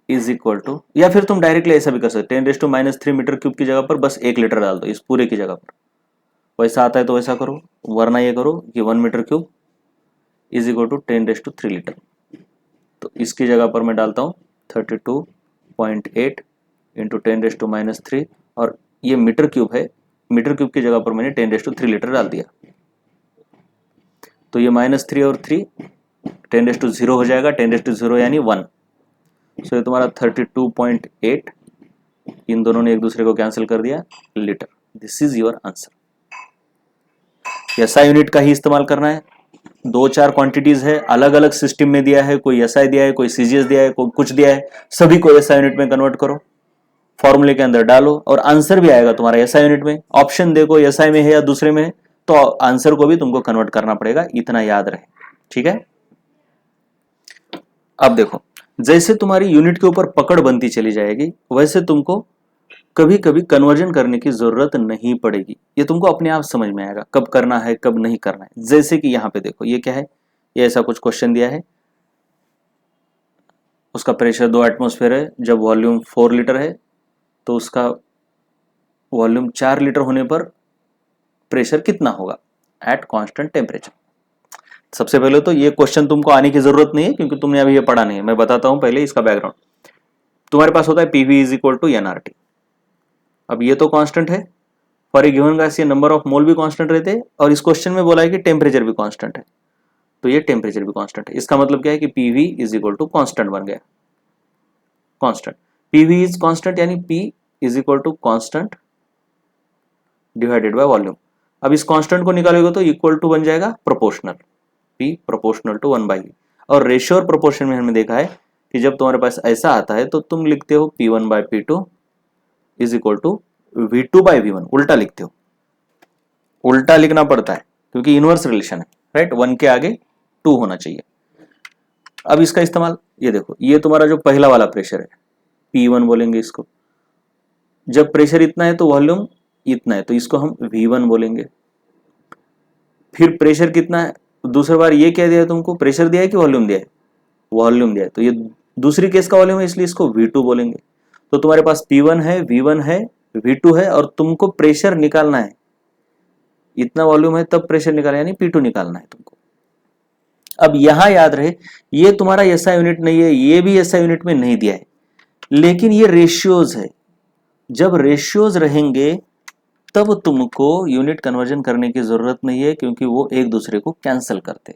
A: is equal to, या फिर तुम डायरेक्टली ऐसा भी कर सकते 10⁻³ मीटर क्यूब की जगह पर बस 1 लीटर डाल दो इस पूरे की जगह पर, वैसा आता है तो वैसा करो, वरना ये करो कि 1 metre cube is equal to 10⁻³ litre. तो इसकी जगह पर मैं डालता हूँ 32.8 इंटू 10⁻³ और ये मीटर क्यूब है, मीटर क्यूब की जगह पर मैंने 10⁻³ लीटर डाल दिया, तो ये -3 और 3 10⁻0 हो जाएगा, 10⁻0 यानी 1। सो ये तुम्हारा 32.8, इन दोनों ने एक दूसरे को कैंसिल कर दिया, litre. This is your answer. SI unit का ही इस्तेमाल करना है, 2-4 क्वांटिटीज है, अलग अलग सिस्टम में दिया है, कोई एसआई दिया है, कोई सीजीएस दिया है, कोई कुछ दिया है, सभी को एसआई यूनिट में कन्वर्ट करो, फॉर्मूले के अंदर डालो और आंसर भी आएगा तुम्हारा एसआई यूनिट में। ऑप्शन देखो एसआई में है या दूसरे में है, तो आंसर को भी तुमको कन्वर्ट करना पड़ेगा, इतना याद रहे, ठीक है। अब देखो, जैसे तुम्हारी यूनिट के ऊपर पकड़ बनती चली जाएगी, वैसे तुमको कभी कभी कन्वर्जन करने की जरूरत नहीं पड़ेगी, ये तुमको अपने आप समझ में आएगा कब करना है कब नहीं करना है। जैसे कि यहाँ पे देखो, ये क्या है, ये ऐसा कुछ क्वेश्चन दिया है, उसका प्रेशर 2 एटमॉस्फेयर है, जब वॉल्यूम 4 लीटर है तो उसका वॉल्यूम 4 लीटर होने पर प्रेशर कितना होगा एट कांस्टेंट टेम्परेचर। सबसे पहले तो ये क्वेश्चन तुमको आने की जरूरत नहीं है क्योंकि तुमने अभी ये पढ़ा नहीं है, मैं बताता हूं पहले इसका बैकग्राउंड। तुम्हारे पास होता है PV is equal to NRT. अब ये तो कांस्टेंट है, फॉर ए गिवन गैस ये नंबर ऑफ मोल भी कांस्टेंट रहते हैं और इस क्वेश्चन में बोला है कि टेम्परेचर भी कांस्टेंट है, तो ये टेम्परेचर भी कांस्टेंट है। इसका मतलब क्या है कि PV is equal to constant बन गया, कांस्टेंट। पीवी इज कांस्टेंट यानी P is equal to constant divided by volume. अब इस कांस्टेंट को निकालोगे तो इक्वल टू बन जाएगा proportional, P proportional to 1/e। और रेशियो और प्रोपोर्शन में हमने देखा है कि जब तुम्हारे पास ऐसा आता है तो तुम लिखते हो P1/P2 is equal to V2/V1, उल्टा लिखते हो। उल्टा लिखना पड़ता है क्योंकि इनवर्स रिलेशन है, राइट, 1 के आगे 2 होना चाहिए। अब इसका इस्तेमाल ये देखो, ये तुम्हारा जो पहला वाला प्रेशर है P1 बोलेंगे इसको। जब प्रेशर इतना है तो वॉल्यूम इतना है, तो इसको हम V1 बोलेंगे। फिर प्रेशर कितना है, दूसरी बार ये क्या दिया है तुमको, प्रेशर दिया है कि वॉल्यूम दिया है, वॉल्यूम दिया है, तो ये दूसरी केस का वॉल्यूम है इसलिए इसको V2 बोलेंगे। तो तुम्हारे पास P1 है, V1 है, V2 है और तुमको प्रेशर निकालना है, इतना वॉल्यूम है तब प्रेशर निकालना यानी P2 निकालना है तुमको। अब यहां याद रहे ये तुम्हारा एसआई यूनिट नहीं है, ये भी एसआई यूनिट में नहीं दिया है, लेकिन ये रेशियोज है। जब रेशियोज रहेंगे तब तुमको यूनिट कन्वर्जन करने की जरूरत नहीं है क्योंकि वो एक दूसरे को कैंसिल करते।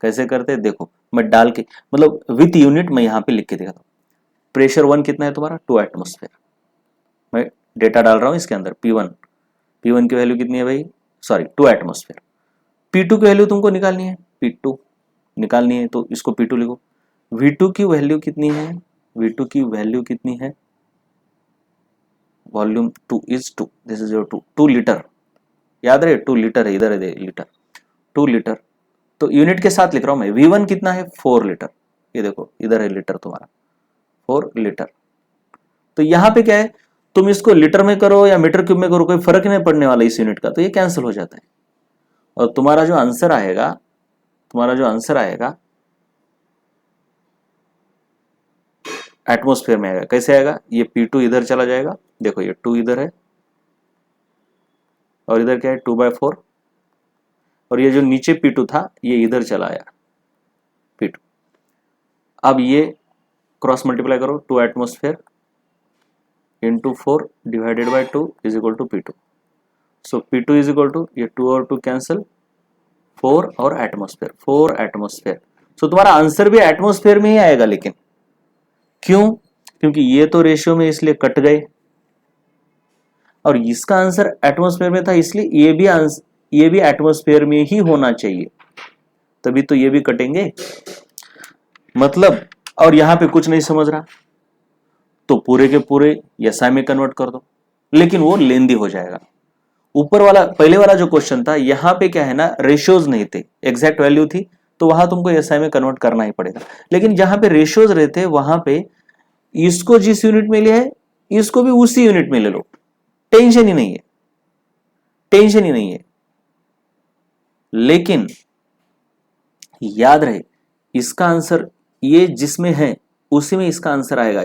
A: कैसे करते देखो, मैं डाल के मतलब विथ यूनिट मैं यहां पे लिख के दिखाता हूं। प्रेशर 1 कितना है तुम्हारा, 2 एटमॉस्फेयर। मैं डेटा डाल रहा हूं इसके अंदर, P1 की वैल्यू कितनी है भाई, सॉरी 2 एटमॉस्फेयर। P2 की वैल्यू तुमको निकालनी है, P2 निकालनी है तो इसको P2 लिखो। V2 की वैल्यू कितनी है, V2 की वैल्यू कितनी है, volume 2 is 2, this is your 2 litre, याद रहे 2 लीटर है, इधर है लीटर, 2 लीटर। तो यूनिट के साथ लिख रहा हूं मैं। V1 कितना है, 4 लीटर, ये देखो इधर है लीटर तुम्हारा, 4 लीटर। तो यहां पे क्या है, तुम इसको लीटर में करो या मीटर क्यूब में करो कोई फर्क नहीं पड़ने वाला इस यूनिट का, तो ये कैंसिल हो जाता है। और तुम्हारा जो आंसर आएगा एटमॉस्फेयर में आएगा। कैसे आएगा, ये P2 इधर चला जाएगा, देखो ये 2 इधर है और इधर क्या है 2/4, और ये जो नीचे P2 था ये इधर चला आया P2। अब ये क्रॉस मल्टीप्लाई करो, 2 atmosphere into 4 divided by 2 is equal to P2। So P2 is equal to ये 2 और 2 कैंसिल, 4 और एटमॉस्फेयर, 4 एटमॉस्फेयर। सो तुम्हारा आंसर भी एटमॉस्फेयर में ही आएगा, लेकिन क्यों, क्योंकि ये तो रेशियो में इसलिए कट गए और इसका आंसर एटमॉस्फेयर में था इसलिए ये भी एटमॉस्फेयर में ही होना चाहिए, तभी तो ये भी कटेंगे मतलब। और यहां पे कुछ नहीं समझ रहा तो पूरे के पूरे एसआई में कन्वर्ट कर दो, लेकिन वो लेंदी हो जाएगा। ऊपर वाला पहले वाला जो क्वेश्चन था यहां पे क्या है ना, रेशियोज नहीं थे, एग्जैक्ट वैल्यू थी, तो वहां तुमको एसआई में कन्वर्ट करना ही पड़ेगा। लेकिन जहां पे रेशियोज रहते वहां पे इसको जिस यूनिट में लिया है इसको भी उसी यूनिट में ले लो, टेंशन ही नहीं है, टेंशन ही नहीं है। लेकिन याद रहे इसका आंसर ये जिसमें है उसी में इसका आंसर आएगा,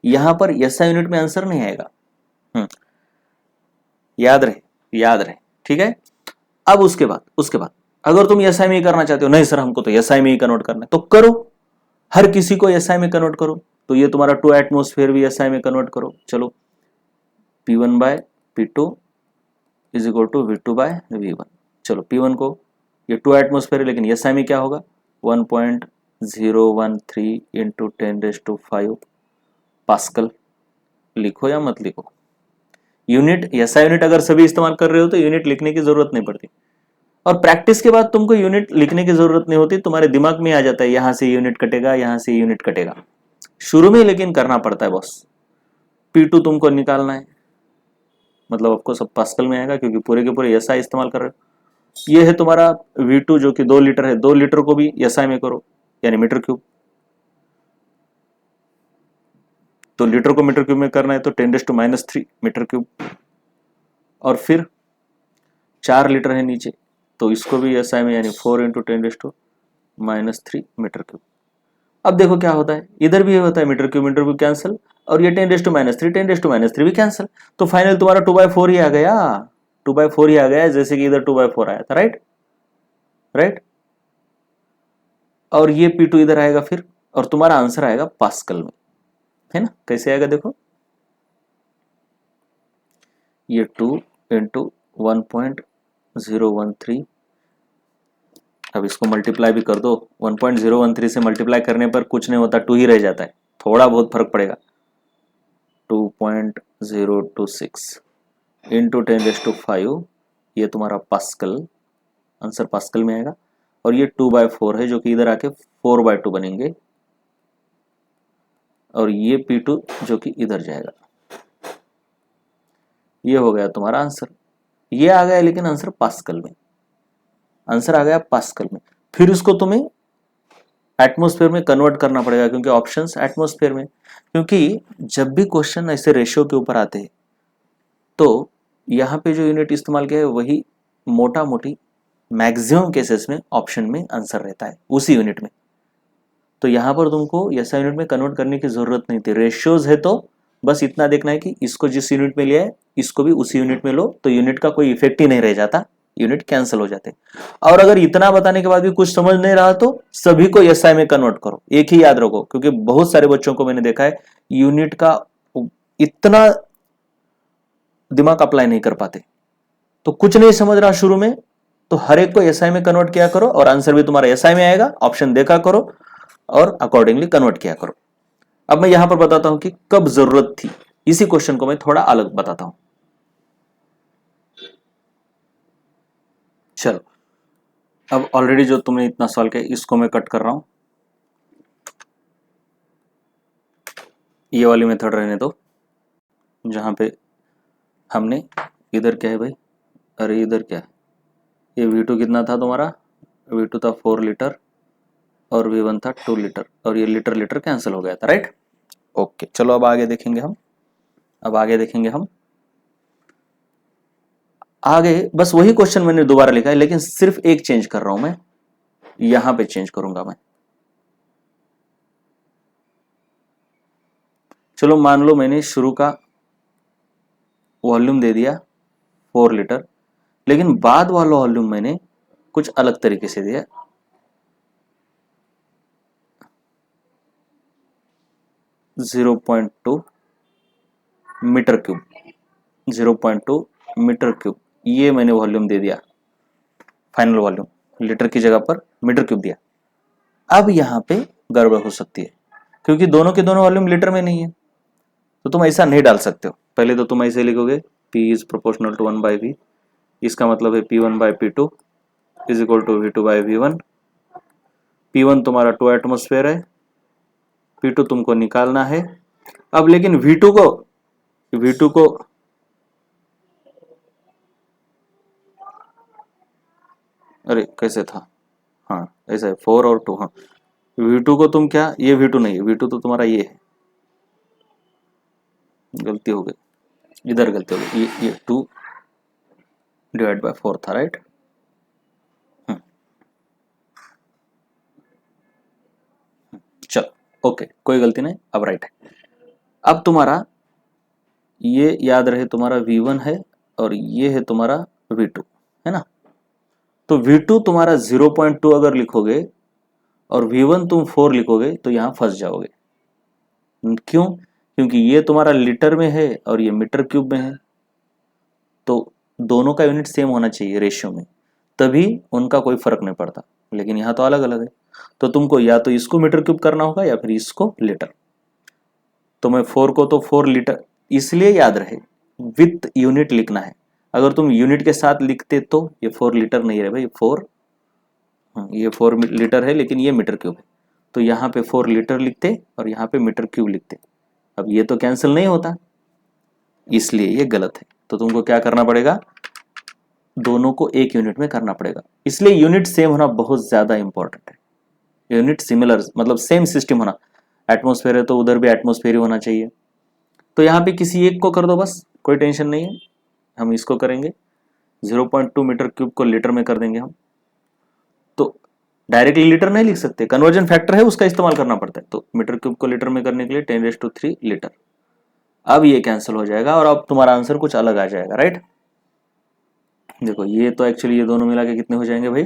A: यहां पर एसआई यूनिट में आंसर नहीं आएगा। याद रहे, ठीक है। अब उसके बाद अगर तुम एसआई में ही करना चाहते हो, नहीं सर हमको तो एसआई में ही कन्वर्ट करना है, तो करो, हर किसी को एसआई में कन्वर्ट करो। तो ये तुम्हारा 2 एटमॉस्फेयर भी एसआई में कन्वर्ट करो। चलो P1/P2 is equal to V2/V1। चलो P1 को, ये 2 एटमॉस्फेयर है लेकिन एसआई में क्या होगा, 1.013 इंटू 10⁵ पास्कल। लिखो या मत लिखो, यूनिट एसआई यूनिट अगर सभी इस्तेमाल कर रहे हो तो यूनिट लिखने की जरूरत नहीं पड़ती, और प्रैक्टिस के बाद तुमको यूनिट लिखने की जरूरत नहीं होती, तुम्हारे दिमाग में आ जाता है यहां से यूनिट कटेगा, यहां से यूनिट कटेगा। शुरू में लेकिन करना पड़ता है बॉस। P2 तुमको निकालना है, मतलब आपको सब पास्कल में आएगा क्योंकि पूरे के पूरे एसआई इस्तेमाल कर रहे हो। ये है तुम्हारा V2 जो कि 2 लीटर है, 2 लीटर को भी एसआई में करो यानी मीटर क्यूब। तो लीटर को मीटर क्यूब में करना है तो 10⁻³ मीटर क्यूब, और फिर 4 लीटर है नीचे तो इसको भी एसआई में यानी 4 इंटू 10⁻³ मीटर क्यूब। अब देखो क्या होता है, इधर भी होता है मीटर क्यूब कैंसिल, और ये 10⁻³ भी कैंसिल, तो फाइनल तुम्हारा 2/4 ही आ गया, 2/4 ही आ गया, जैसे कि इधर 2/4 आया था, राइट। और ये P2 इधर आएगा फिर, और तुम्हारा आंसर आएगा पास्कल में, है ना। कैसे आएगा देखो, ये 2 इंटू 1.013, अब इसको मल्टीप्लाई भी कर दो, 1.013 से मल्टीप्लाई करने पर कुछ नहीं होता, 2 ही रह जाता है, थोड़ा बहुत फर्क पड़ेगा। 2.026 इंटू 10⁵, ये तुम्हारा पास्कल, आंसर पास्कल में आएगा। और ये 2/4 है जो कि इधर आके 4/2 बनेंगे, और ये P2 जो कि इधर जाएगा। ये हो गया तुम्हारा आंसर, ये आ गया लेकिन आंसर पास्कल में, आंसर आ गया पास्कल में। फिर इसको तुम्हें एटमॉस्फेयर में कन्वर्ट करना पड़ेगा, क्योंकि ऑप्शंस एटमॉस्फेयर में, क्योंकि जब भी क्वेश्चन ऐसे रेशियो के ऊपर आते हैं तो यहाँ पे जो यूनिट इस्तेमाल किया है वही मोटा मोटी मैक्सिमम केसेस में ऑप्शन में आंसर रहता है उसी यूनिट में। तो यहाँ पर तुमको ऐसा यूनिट में कन्वर्ट करने की जरूरत नहीं थी, रेशियोज है तो बस इतना देखना है कि इसको जिस यूनिट में लिया है इसको भी उसी यूनिट में लो, तो यूनिट का कोई इफेक्ट ही नहीं रह जाता, यूनिट कैंसिल हो जाते। और अगर इतना बताने के बाद भी कुछ समझ नहीं रहा तो सभी को एसआई में कन्वर्ट करो, एक ही याद रखो, क्योंकि बहुत सारे बच्चों को मैंने देखा है यूनिट का इतना दिमाग अप्लाई नहीं कर पाते, तो कुछ नहीं समझ रहा शुरू में तो हर एक को एसआई में कन्वर्ट किया करो, और आंसर भी तुम्हारा एसआई में आएगा, ऑप्शन देखा करो और अकॉर्डिंगली कन्वर्ट किया करो। अब मैं यहां पर बताता हूं कि कब जरूरत थी, इसी क्वेश्चन को मैं थोड़ा अलग बताता हूं। चलो, अब ऑलरेडी जो तुमने इतना सॉल्व किया इसको मैं कट कर रहा हूं, ये वाली मेथड रहने दो जहां पे हमने इधर क्या है भाई, अरे इधर क्या है, ये V2 कितना था तुम्हारा, V2 था 4 लीटर और V1 था 2 लीटर, और ये लीटर लीटर कैंसिल हो गया था, राइट। ओके, चलो अब आगे देखेंगे हम, अब आगे देखेंगे हम आगे बस वही क्वेश्चन मैंने दोबारा लिखा है, लेकिन सिर्फ एक चेंज कर रहा हूं मैं, यहां पे चेंज करूंगा मैं। चलो मान लो मैंने शुरू का वॉल्यूम दे दिया 4 लीटर, लेकिन बाद वाला वॉल्यूम मैंने कुछ अलग तरीके से दिया, 0.2 मीटर क्यूब, 0.2 मीटर क्यूब, ये मैंने वॉल्यूम दे दिया, फाइनल वॉल्यूम लीटर की जगह पर मीटर क्यूब दिया। अब यहां पे गड़बड़ हो सकती है, क्योंकि दोनों के दोनों वॉल्यूम लीटर में नहीं है, तो तुम ऐसा नहीं डाल सकते हो। पहले तो तुम ऐसे लिखोगे P is proportional to 1/V, इसका मतलब है P1/P2 is equal to V2/V1। P1 तुम्हारा 2 एटमोस्फेयर है, P2 तुमको निकालना है। अब लेकिन V2 को अरे कैसे था, हाँ ऐसा है 4 और 2, हाँ V2 को तुम क्या, ये V2 नहीं है, V2 तो तुम्हारा ये है, गलती हो गई, इधर गलती हो गई, ये 2/4 था, राइट। चलो ओके, कोई गलती नहीं, अब राइट है। अब तुम्हारा ये याद रहे तुम्हारा V1 है और ये है तुम्हारा V2, है ना। तो V2 तुम्हारा 0.2 अगर लिखोगे और V1 तुम 4 लिखोगे तो यहां फंस जाओगे। क्यों? क्योंकि ये तुम्हारा लीटर में है और ये मीटर क्यूब में है, तो दोनों का यूनिट सेम होना चाहिए रेशियो में, तभी उनका कोई फर्क नहीं पड़ता, लेकिन यहाँ तो अलग अलग है, तो तुमको या तो इसको मीटर क्यूब करना होगा या फिर इसको लीटर। तो मैं 4 को तो 4 लीटर, इसलिए याद रहे विथ यूनिट लिखना है, अगर तुम यूनिट के साथ लिखते तो ये 4 लीटर नहीं रहे भाई, ये 4 लीटर है लेकिन ये मीटर क्यूब है, तो यहाँ पे 4 लीटर लिखते और यहाँ पे मीटर क्यूब लिखते। अब ये तो कैंसिल नहीं होता, इसलिए ये गलत है। तो तुमको क्या करना पड़ेगा, दोनों को एक यूनिट में करना पड़ेगा, इसलिए यूनिट सेम होना बहुत ज्यादा इंपॉर्टेंट है। यूनिट सिमिलर मतलब सेम सिस्टम होना, एटमॉस्फेयर है तो उधर भी एटमॉस्फेयर ही होना चाहिए। तो यहाँ पे किसी एक को कर दो बस, कोई टेंशन नहीं है, हम इसको करेंगे 0.2 मीटर क्यूब को लीटर में कर देंगे हम। तो डायरेक्टली लीटर नहीं लिख सकते, कन्वर्जन फैक्टर है उसका इस्तेमाल करना पड़ता है, तो मीटर क्यूब को लीटर में करने के लिए 10⁻³ लीटर। अब ये कैंसिल हो जाएगा और अब तुम्हारा आंसर कुछ अलग आ जाएगा, राइट। देखो ये तो एक्चुअली ये दोनों मिला के कितने हो जाएंगे भाई,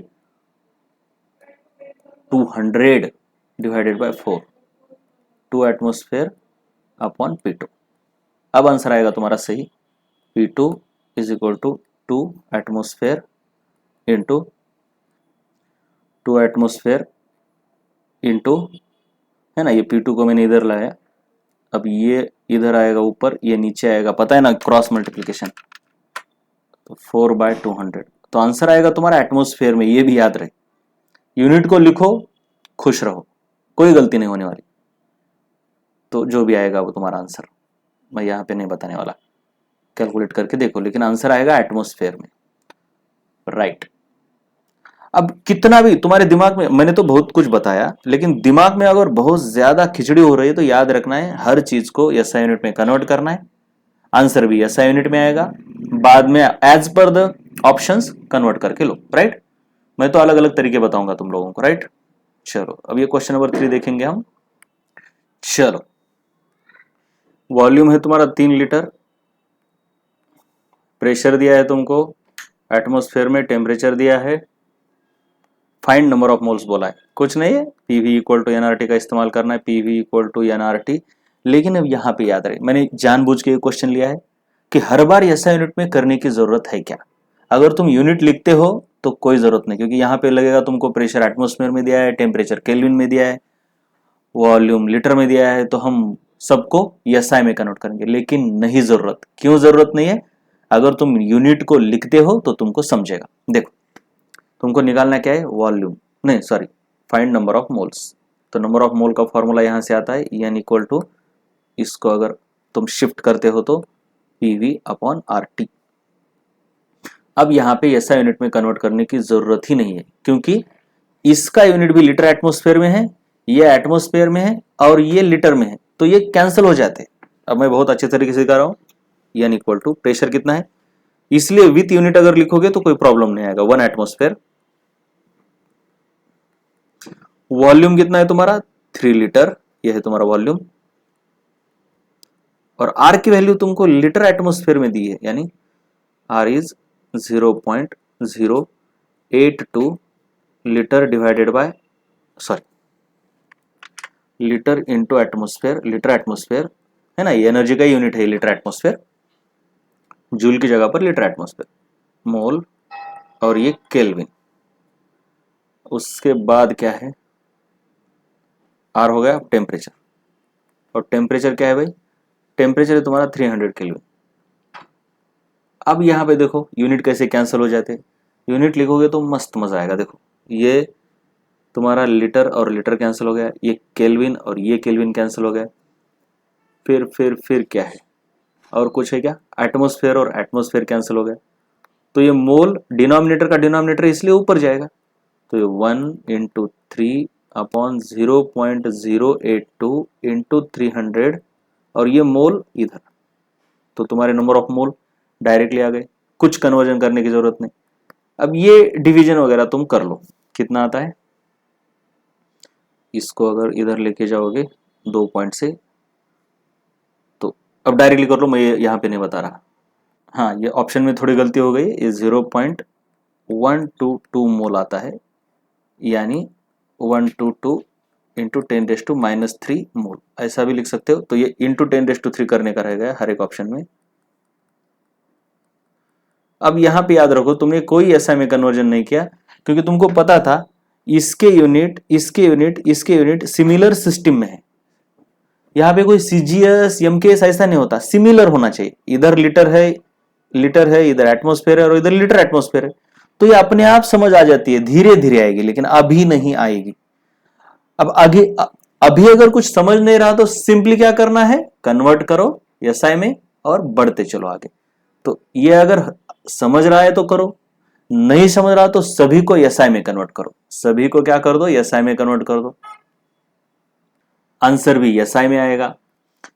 A: 200 divided by 4, 2 atmosphere upon P2। अब आंसर आएगा तुम्हारा सही, P2 is equal to 2 atmosphere into 2 atmosphere into, है ना, ये P2 को मैंने इधर लाया, अब ये इधर आएगा ऊपर, ये नीचे आएगा, पता है ना क्रॉस मल्टीप्लिकेशन, तो 4/200। तो आंसर आएगा तुम्हारा एटमोस्फेयर में, ये भी याद रहे। यूनिट को लिखो, खुश रहो, कोई गलती नहीं होने वाली। तो जो भी आएगा वो तुम्हारा आंसर, मैं यहाँ पे नहीं बताने वाला, कैलकुलेट करके देखो, लेकिन आंसर आएगा एटमोस्फेयर में, राइट। अब कितना भी तुम्हारे दिमाग में, मैंने तो बहुत कुछ बताया, लेकिन दिमाग में अगर बहुत ज्यादा खिचड़ी हो रही है तो याद रखना है हर चीज को SI यूनिट में कन्वर्ट करना है, आंसर भी SI यूनिट में आएगा, बाद में as per the options convert करके लो, राइट। मैं तो अलग अलग तरीके बताऊंगा तुम लोगों को, राइट। चलो अब ये क्वेश्चन नंबर 3 देखेंगे हम। चलो, वॉल्यूम है तुम्हारा 3 लीटर, प्रेशर दिया है तुमको एटमॉस्फेयर में, टेम्परेचर दिया है, फाइंड नंबर ऑफ मोल्स बोला है, कुछ नहीं है, पीवी इक्वल टू एनआरटी का इस्तेमाल करना है, पीवी इक्वल टू एनआरटी। लेकिन अब यहाँ पे याद रहे, मैंने जानबूझ के क्वेश्चन लिया है कि हर बार ऐसा यूनिट में करने की जरूरत है क्या। अगर तुम यूनिट लिखते हो तो कोई जरूरत नहीं, क्योंकि यहाँ पे लगेगा तुमको प्रेशर एटमॉस्फेयर में दिया है, टेम्परेचर केल्विन में दिया है, वॉल्यूम लीटर में दिया है, तो हम सबको एसआई में कन्वर्ट करेंगे, लेकिन नहीं जरूरत। क्यों जरूरत नहीं है? अगर तुम यूनिट को लिखते हो तो तुमको समझेगा। देखो, तुमको निकालना क्या है, वॉल्यूम, नहीं sorry, find number of moles. तो नंबर ऑफ मोल का फॉर्मूला यहां से आता है एन इक्वल टू, इसको अगर तुम शिफ्ट करते हो तो पीवी अपॉन आरटी। अब यहाँ पे ऐसा यूनिट में कन्वर्ट करने की जरूरत ही नहीं है, क्योंकि इसका यूनिट भी लीटर एटमॉस्फेयर में है, ये एटमॉस्फेयर में है और ये लीटर में है, तो ये कैंसिल हो जाते हैं। अब मैं बहुत अच्छे तरीके से दिखा रहा हूँ, एन इक्वल टू प्रेशर कितना है, इसलिए विथ यूनिट अगर लिखोगे तो कोई प्रॉब्लम नहीं आएगा, 1 एटमॉस्फेयर। वॉल्यूम कितना है तुम्हारा, 3 लीटर, ये है तुम्हारा वॉल्यूम, और आर की वैल्यू तुमको लीटर एटमॉस्फेयर में दी है, यानी R is 0.082 litre divided by, sorry, litre into atmosphere, litre atmosphere है ना, ये एनर्जी का यूनिट है लीटर एटमॉस्फेयर, जूल की जगह पर लीटर एटमॉस्फेयर, मोल, और ये केल्विन। उसके बाद क्या है, आर हो गया टेम्परेचर, और टेम्परेचर क्या है भाई, टेम्परेचर है तुम्हारा 300 केल्विन। अब यहाँ पे देखो यूनिट कैसे कैंसिल हो जाते हैं, यूनिट लिखोगे तो मस्त मजा आएगा। देखो ये तुम्हारा लीटर और लीटर कैंसिल हो गया, ये केल्विन और ये केल्विन कैंसिल हो गया, फिर क्या है, और कुछ है क्या, एटमॉस्फेयर और एटमॉस्फेयर कैंसिल हो गया, तो ये मोल डिनोमिनेटर का डिनोमिनेटर इसलिए ऊपर जाएगा, तो ये 1 इंटू 3 अपॉन 0.082 इंटू 300, और ये मोल इधर, तो तुम्हारे नंबर ऑफ मोल डायरेक्टली आ गए, कुछ कन्वर्जन करने की जरूरत नहीं। अब ये डिवीजन वगैरह तुम कर लो, कितना आता है, इसको अगर इधर लेके जाओगे 2 पॉइंट से, तो अब डायरेक्टली कर लो, मैं यहाँ पे नहीं बता रहा। हाँ, ये ऑप्शन में थोड़ी गलती हो गई, ये 0.122 मोल आता है, यानी 122 इंटू 10⁻³ मोल, ऐसा भी लिख सकते हो। तो ये इंटू 10⁻³ करने का रहेगा हर एक ऑप्शन में। अब यहाँ पे याद रखो, तुमने कोई एसआई में कन्वर्जन नहीं किया, क्योंकि तुमको पता था इसके यूनिट, इसके यूनिट, इसके यूनिट सिमिलर सिस्टम में है। यहाँ पे कोई सीजीएस एमकेएस ऐसा नहीं होता, सिमिलर होना चाहिए। इधर लीटर है, इधर एटमॉस्फेयर है और इधर लीटर एटमॉस्फेयर है, तो ये अपने आप समझ आ जाती है, धीरे धीरे आएगी, लेकिन अभी नहीं आएगी। अब आगे अभी अगर कुछ समझ नहीं रहा तो सिंपली क्या करना है, कन्वर्ट करो एसआई में और बढ़ते चलो आगे। तो ये अगर समझ रहा है तो करो, नहीं समझ रहा तो सभी को एसआई में कन्वर्ट करो, सभी को क्या कर दो, एसआई में कन्वर्ट कर दो, आंसर भी एसआई में आएगा।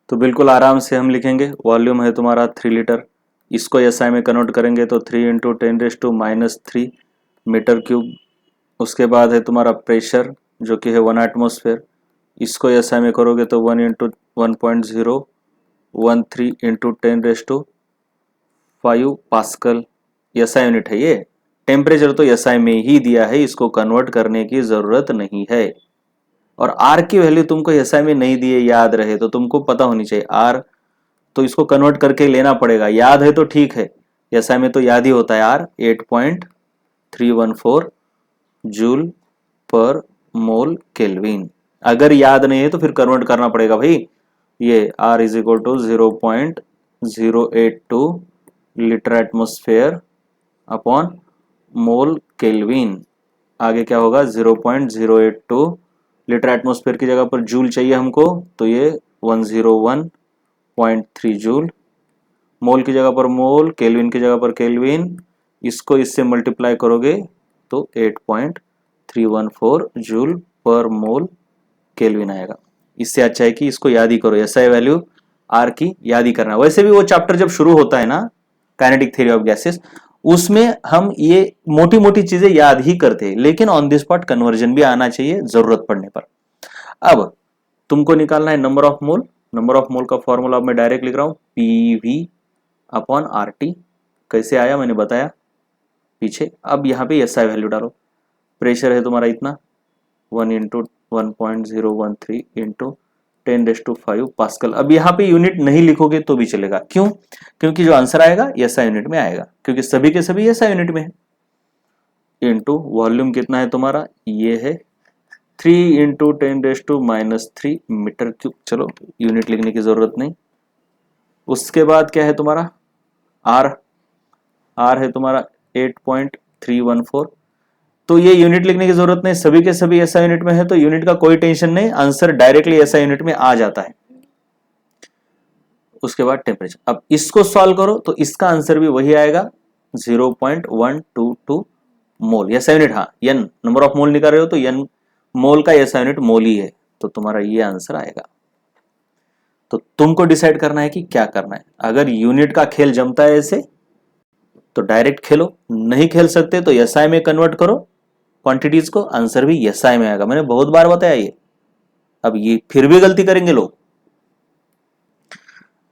A: तो बिल्कुल आराम से हम लिखेंगे, वॉल्यूम है तुम्हारा 3 लीटर, इसको एसआई में कन्वर्ट करेंगे तो 3 इंटू 10⁻³ मीटर क्यूब। उसके बाद है तुम्हारा प्रेशर जो कि है 1 एटमॉस्फेयर, इसको एसआई में करोगे तो 1 into 1.013 into 10⁻⁵ pascal, SI unit है ये। टेम्परेचर तो एसआई में ही दिया है, इसको कन्वर्ट करने की जरूरत नहीं है। और आर की वैल्यू तुमको एसआई में नहीं दिए, याद रहे तो तुमको पता होनी चाहिए आर, तो इसको कन्वर्ट करके लेना पड़ेगा। याद है तो ठीक है, एसआई में तो याद ही होता है are 8.314 joule per mole kelvin. अगर याद नहीं है तो फिर कन्वर्ट करना पड़ेगा भाई। ये R is equal to 0.082 litre atmosphere upon mole kelvin. आगे क्या होगा 0.082 लीटर एटमोस्फेयर की जगह पर जूल चाहिए हमको, तो ये 101.3 जूल। मोल की जगह पर मोल, केल्विन की जगह पर केल्विन, इसको इससे मल्टीप्लाई करोगे तो 8.314 जूल पर मोल केल्विन आएगा। इससे अच्छा है कि इसको याद ही करो, एसआई वैल्यू आर की याद ही करना। वैसे भी वो चैप्टर जब शुरू होता है ना, काइनेटिक थ्योरी ऑफ गैसेस, उसमें हम ये मोटी मोटी चीजें याद ही करते हैं, लेकिन ऑन द स्पॉट कन्वर्जन भी आना चाहिए जरूरत पड़ने पर। अब तुमको निकालना है number of mole. Number of मोल का फॉर्मूला मैं डायरेक्ट लिख रहा हूं, पीवी अपॉन आरटी। कैसे आया मैंने बताया पीछे। अब यहाँ पे एसआई वैल्यू डालो। प्रेशर है तुम्हारा इतना 1 इंटू 1.013 इंटू 10⁵ पास्कल। अब यहाँ पे यूनिट नहीं लिखोगे तो भी चलेगा, क्यों? क्योंकि जो आंसर आएगा एसआई यूनिट में आएगा, क्योंकि सभी के सभी एसआई यूनिट में है। इंटू वॉल्यूम कितना है तुम्हारा, ये है 3 इंटू 10⁻³ मीटर क्यूब। चलो यूनिट लिखने की जरूरत नहीं। उसके बाद क्या है तुम्हारा आर, आर है तुम्हारा 8.314। तो ये यूनिट लिखने की जरूरत नहीं, सभी के सभी एसआई यूनिट में है, तो यूनिट का कोई टेंशन नहीं, आंसर डायरेक्टली एसआई यूनिट में आ जाता है। उसके बाद टेम्परेचर। अब इसको सॉल्व करो तो इसका आंसर भी वही आएगा 0.122 मोल एसआई यूनिट। हाँ, एन नंबर ऑफ मोल निकाल रहे हो तो एन मोल का एसआई यूनिट मोल ही है, तो तुम्हारा ये आंसर आएगा। तो तुमको डिसाइड करना है कि क्या करना है। अगर यूनिट का खेल जमता है ऐसे तो डायरेक्ट खेलो, नहीं खेल सकते तो एसआई में कन्वर्ट करो क्वांटिटीज को, आंसर भी एसआई में आएगा। मैंने बहुत बार बताया ये, अब ये फिर भी गलती करेंगे लोग।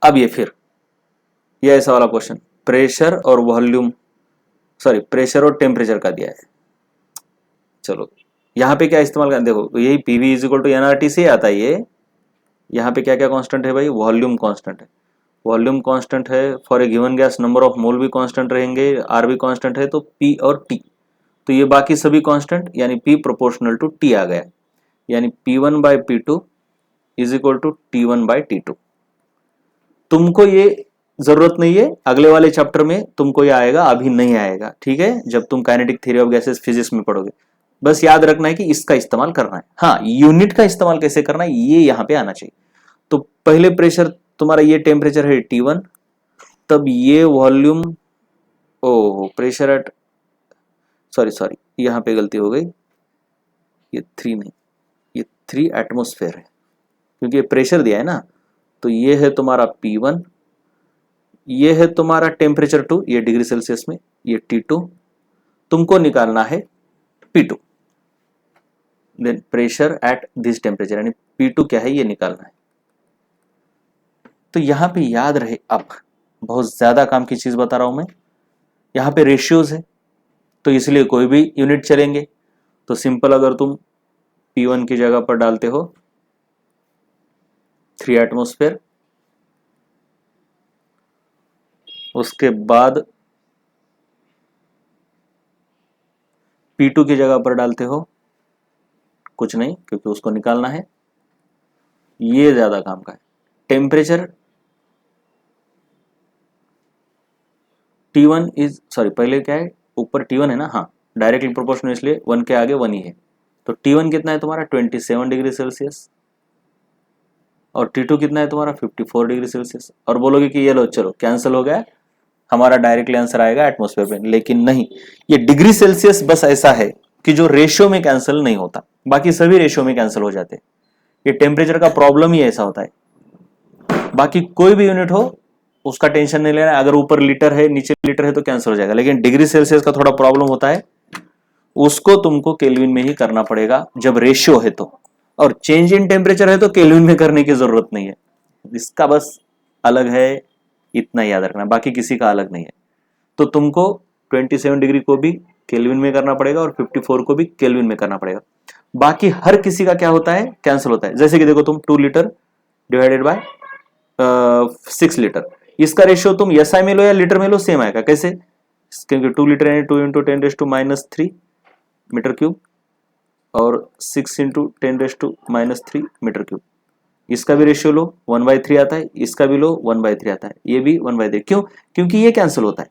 A: अब ये ऐसा वाला क्वेश्चन, प्रेशर और वॉल्यूम, सॉरी प्रेशर और टेम्परेचर का दिया है। चलो यहां पे क्या इस्तेमाल करना, देखो यही PV is equal to NRT से आता है ये। यहाँ पे क्या क्या कांस्टेंट है भाई, वॉल्यूम कांस्टेंट है। वॉल्यूम कांस्टेंट है for a given gas, number of mole भी कांस्टेंट रहेंगे, आर भी कांस्टेंट है, तो पी और टी, तो ये बाकी सभी कांस्टेंट, यानी पी प्रोपोर्शनल टू टी आ गया, यानी P1 by P2 is equal to T1 by T2। तुमको ये जरूरत नहीं है, अगले वाले चैप्टर में तुमको ये आएगा, अभी नहीं आएगा, ठीक है, जब तुम kinetic theory of gases physics में पढ़ोगे। बस याद रखना है कि इसका इस्तेमाल करना है। हाँ, यूनिट का इस्तेमाल कैसे करना है ये यहाँ पे आना चाहिए। तो पहले प्रेशर तुम्हारा, ये टेम्परेचर है T1, तब ये volume, oh pressure at, sorry यहाँ पे गलती हो गई, ये 3 नहीं, ये 3 एटमोस्फेयर है, क्योंकि ये प्रेशर दिया है ना। तो ये है तुम्हारा P1, ये है तुम्हारा टेम्परेचर 2, ये डिग्री सेल्सियस में, ये T2। तुमको निकालना है P2, then pressure at this temperature, यानी P2 क्या है ये निकालना है। तो यहां पे याद रहे, अब बहुत ज्यादा काम की चीज बता रहा हूं मैं, यहां पे रेशियोज है तो इसलिए कोई भी यूनिट चलेंगे। तो सिंपल अगर तुम P1 की जगह पर डालते हो 3 एटमोस्फेयर, उसके बाद P2 की जगह पर डालते हो कुछ नहीं, क्योंकि उसको निकालना है, ये ज्यादा काम का है। टेम्परेचर T1 इज, सॉरी पहले क्या है, ऊपर T1 है ना, हाँ डायरेक्टली प्रोपोर्शनल, इसलिए 1 के आगे 1 ही है। तो T1 कितना है तुम्हारा 27 डिग्री सेल्सियस, और T2 कितना है तुम्हारा 54 डिग्री सेल्सियस। और बोलोगे कि ये लो चलो कैंसिल हो गया, हमारा डायरेक्टली आंसर आएगा एटमोस्फेयर में, लेकिन नहीं, ये डिग्री सेल्सियस बस ऐसा है कि जो रेशियो में कैंसिल नहीं होता, बाकी सभी रेशियो में कैंसिल हो जाते हैं। ये टेम्परेचर का प्रॉब्लम ही ऐसा होता है, बाकी कोई भी यूनिट हो उसका टेंशन नहीं लेना, अगर ऊपर लीटर है नीचे लीटर है तो कैंसिल हो जाएगा। लेकिन डिग्री सेल्सियस का थोड़ा प्रॉब्लम होता है, उसको तुमको केल्विन में ही करना पड़ेगा जब रेशियो है तो, और चेंज इन टेम्परेचर है तो केल्विन में करने की जरूरत नहीं है, इसका बस अलग है, इतना याद रखना, बाकी किसी का अलग नहीं है। तो तुमको 27 डिग्री को भी केल्विन में करना पड़ेगा और 54 को भी केल्विन में करना पड़ेगा। बाकी हर किसी का क्या होता है, कैंसिल होता है। जैसे कि देखो तुम 2 लीटर डिवाइडेड बाय 6 लीटर, इसका रेशियो तुम एसआई में लो या लीटर में लो, सेम आएगा। कैसे? क्योंकि 2 लीटर यानी 2 इंटू 10⁻³ मीटर क्यूब और 6 इंटू 10⁻³ मीटर क्यूब। इसका भी रेशियो लो 1/3 आता है, इसका भी लो 1/3 आता है, ये भी 1/3। क्यों? क्योंकि ये कैंसिल होता है।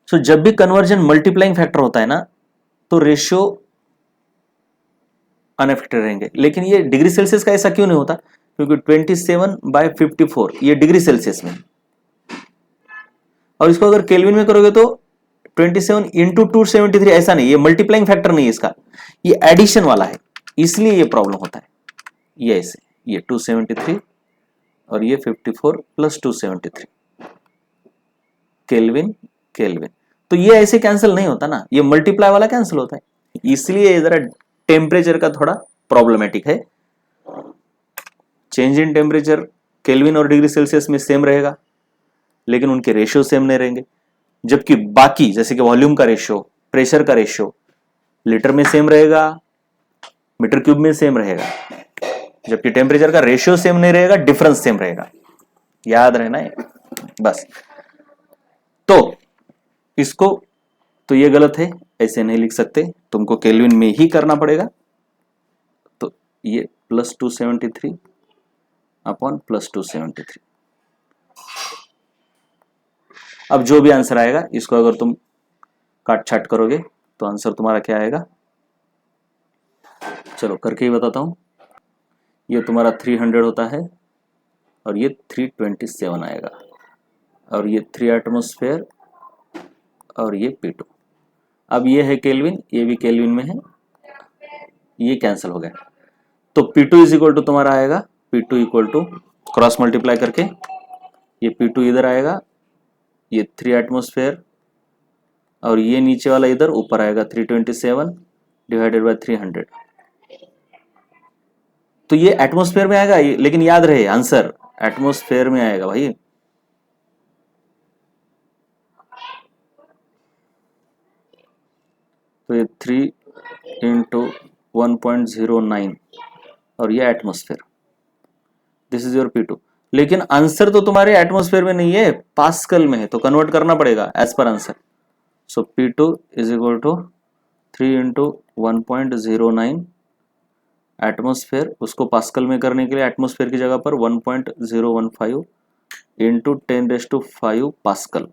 A: सो जब भी कन्वर्जन मल्टीप्लाइंग फैक्टर होता है ना, तो रेशियो अनअफेक्टेड रहेंगे। लेकिन ये डिग्री सेल्सियस का ऐसा क्यों नहीं होता? क्योंकि 27/54 ये डिग्री सेल्सियस में, और इसको अगर केल्विन में करोगे तो 27 इंटू 273, ऐसा नहीं, ये मल्टीप्लाइंग फैक्टर नहीं है इसका, ये एडिशन वाला है, इसलिए ये प्रॉब्लम होता है। ये ऐसे, ये 273 और ये 54 प्लस 273 केल्विन केल्विन, तो ये ऐसे कैंसिल नहीं होता ना, ये मल्टीप्लाई वाला कैंसिल होता है। इसलिए जरा टेम्परेचर का थोड़ा प्रॉब्लमेटिक है। चेंज इन टेम्परेचर केल्विन और डिग्री सेल्सियस में सेम रहेगा, लेकिन उनके रेशियो सेम नहीं रहेंगे। जबकि बाकी जैसे कि वॉल्यूम का रेशियो, प्रेशर का रेशियो लीटर में सेम रहेगा, मीटर क्यूब में सेम रहेगा, जबकि टेम्परेचर का रेशियो सेम नहीं रहेगा, डिफरेंस सेम रहेगा। याद रहना है बस। तो इसको, तो ये गलत है, ऐसे नहीं लिख सकते, तुमको केल्विन में ही करना पड़ेगा। तो ये प्लस 273 अपॉन प्लस 273। अब जो भी आंसर आएगा इसको अगर तुम काट छाट करोगे तो आंसर तुम्हारा क्या आएगा, चलो करके ही बताता हूं। ये तुम्हारा 300 होता है और ये 327 आएगा, और ये 3 एटमॉस्फेयर और ये P2। अब ये है केल्विन, ये भी केल्विन में है, ये कैंसिल हो गया। तो P2 इज इक्वल टू तुम्हारा आएगा, P2 equal to cross multiply करके ये P2 इधर आएगा, ये 3 एटमॉस्फेयर और ये नीचे वाला इधर ऊपर आएगा 327 डिवाइडेड बाय 300। तो ये एटमॉस्फेयर में आएगा, लेकिन याद रहे आंसर एटमॉस्फेयर में आएगा भाई। तो ये 3 इंटू 1.09 और ये atmosphere, this is your P2। लेकिन आंसर तो तुम्हारे एटमॉस्फेयर में नहीं है, पास्कल में है, तो कन्वर्ट करना पड़ेगा as per answer. So P2 is equal to 3 into 1.09 atmosphere, उसको पास्कल में करने के लिए एटमॉस्फेयर की जगह पर 1.015 इंटू 10⁵ पास्कल।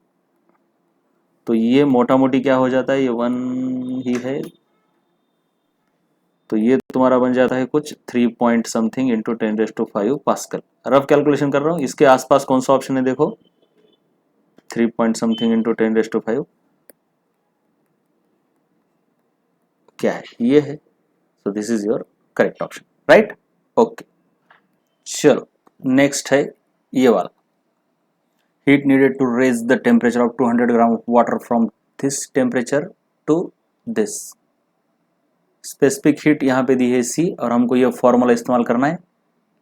A: तो ये मोटा मोटी क्या हो जाता है, ये 1 ही है, तो ये तुम्हारा बन जाता है कुछ 3 point something into 10⁵ pascal. Rough calculation कर रहा हूँ, इसके आसपास कौन सा ऑप्शन है देखो, 3 पॉइंट समथिंग इंटू 10⁵ क्या है, ये है। So this is your correct option, right? Okay, चलो नेक्स्ट है ये वाला। Heat needed to raise the temperature of 200 gram of water from this temperature to this. Specific heat यहाँ पे दी है C, और हमको ये फॉर्मूला इस्तेमाल करना है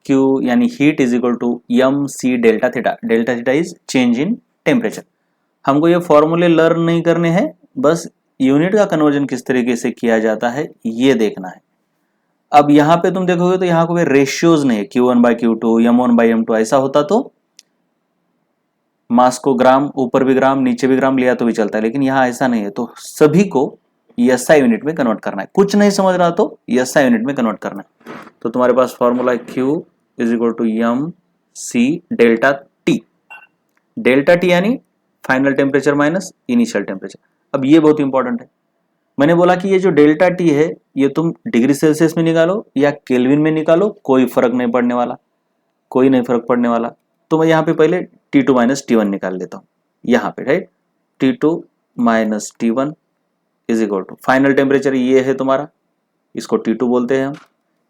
A: Q यानी heat is equal to mc delta theta. Delta theta is change in temperature. हमको ये फॉर्मूले लर्न नहीं करने हैं, बस यूनिट का कन्वर्जन किस तरीके से किया जाता है ये देखना है। अब यहाँ पे तुम देखोगे तो यहाँ को रेशियोज नहीं है, Q1/Q2 m1/m2, ऐसा होता तो मास को ग्राम, ऊपर भी ग्राम नीचे भी ग्राम लिया तो भी चलता है, लेकिन यहाँ ऐसा नहीं है। तो सभी को SI यूनिट में कन्वर्ट करना है। कुछ नहीं समझ रहा तो SI यूनिट में कन्वर्ट करना है। तो तुम्हारे पास फॉर्मूला है Q is equal to mc delta T। Delta T यानी final temperature minus initial temperature. अब ये बहुत इंपॉर्टेंट है, मैंने बोला कि ये जो डेल्टा T है ये तुम डिग्री सेल्सियस में निकालो या केल्विन में निकालो, कोई फर्क नहीं पड़ने वाला, कोई नहीं फर्क पड़ने वाला। तो मैं यहाँ पे पहले T2 माइनस T1 निकाल लेता हूँ यहाँ पे, right? T2 minus T1 is equal to final temperature ये है तुम्हारा, इसको T2 बोलते हैं हम।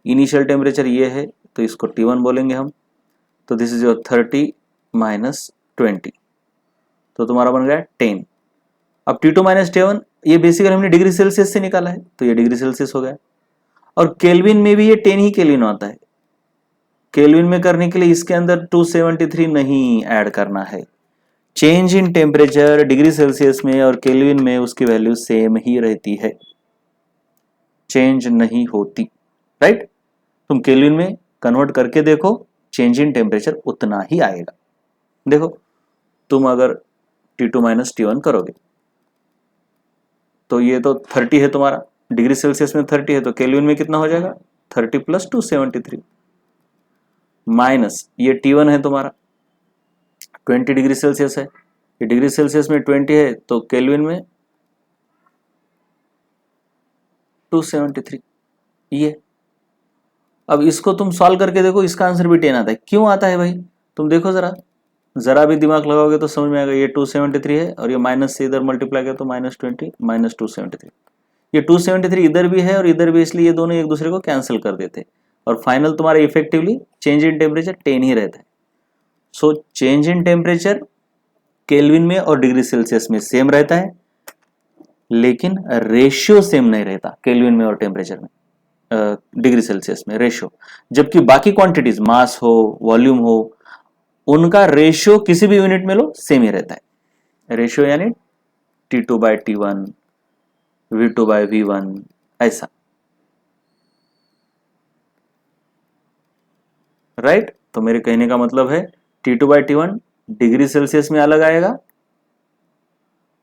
A: इनिशियल टेम्परेचर ये है तो इसको T1 बोलेंगे हम। तो दिस इज योर 30 माइनस 20, तो तुम्हारा बन गया 10। अब T2 माइनस T1 ये बेसिकली हमने डिग्री सेल्सियस से निकाला है, तो ये डिग्री सेल्सियस हो गया। और केल्विन में भी ये 10 ही केल्विन आता है। केल्विन में करने के लिए इसके अंदर 273 नहीं ऐड करना है, change in temperature degree Celsius में और केल्विन में उसकी वैल्यू सेम ही रहती है, चेंज नहीं होती, राइट। तुम केल्विन में कन्वर्ट करके देखो, चेंज इन टेम्परेचर उतना ही आएगा। देखो तुम अगर T2 माइनस T1 करोगे तो ये तो 30 है तुम्हारा, डिग्री सेल्सियस में 30 है, तो केल्विन में कितना हो जाएगा 30 प्लस 273 माइनस ये T1 है तुम्हारा 20 डिग्री सेल्सियस है, ये डिग्री सेल्सियस में 20 है तो केल्विन में 273 ये। अब इसको तुम सॉल्व करके देखो, इसका आंसर भी 10 आता है। क्यों आता है भाई, तुम देखो जरा भी दिमाग लगाओगे तो समझ में आएगा। ये 273 है और ये माइनस से इधर मल्टीप्लाई किया तो -20 माइनस 273, ये 273 इधर भी है और इधर भी, इसलिए ये दोनों एक दूसरे को कैंसिल कर देते और फाइनल तुम्हारा इफेक्टिवली चेंज इन टेम्परेचर 10 ही रहता है। So change in temperature kelvin में और डिग्री सेल्सियस में सेम रहता है, लेकिन रेशियो सेम नहीं रहता केल्विन में और टेम्परेचर में, डिग्री सेल्सियस में रेशियो। जबकि बाकी क्वांटिटीज मास हो वॉल्यूम हो उनका रेशियो किसी भी यूनिट में लो सेम ही रहता है। रेशियो यानी T2 by T1, V2 by V1 ऐसा, राइट। तो मेरे कहने का मतलब है T2 by T1 degree Celsius में अलग आएगा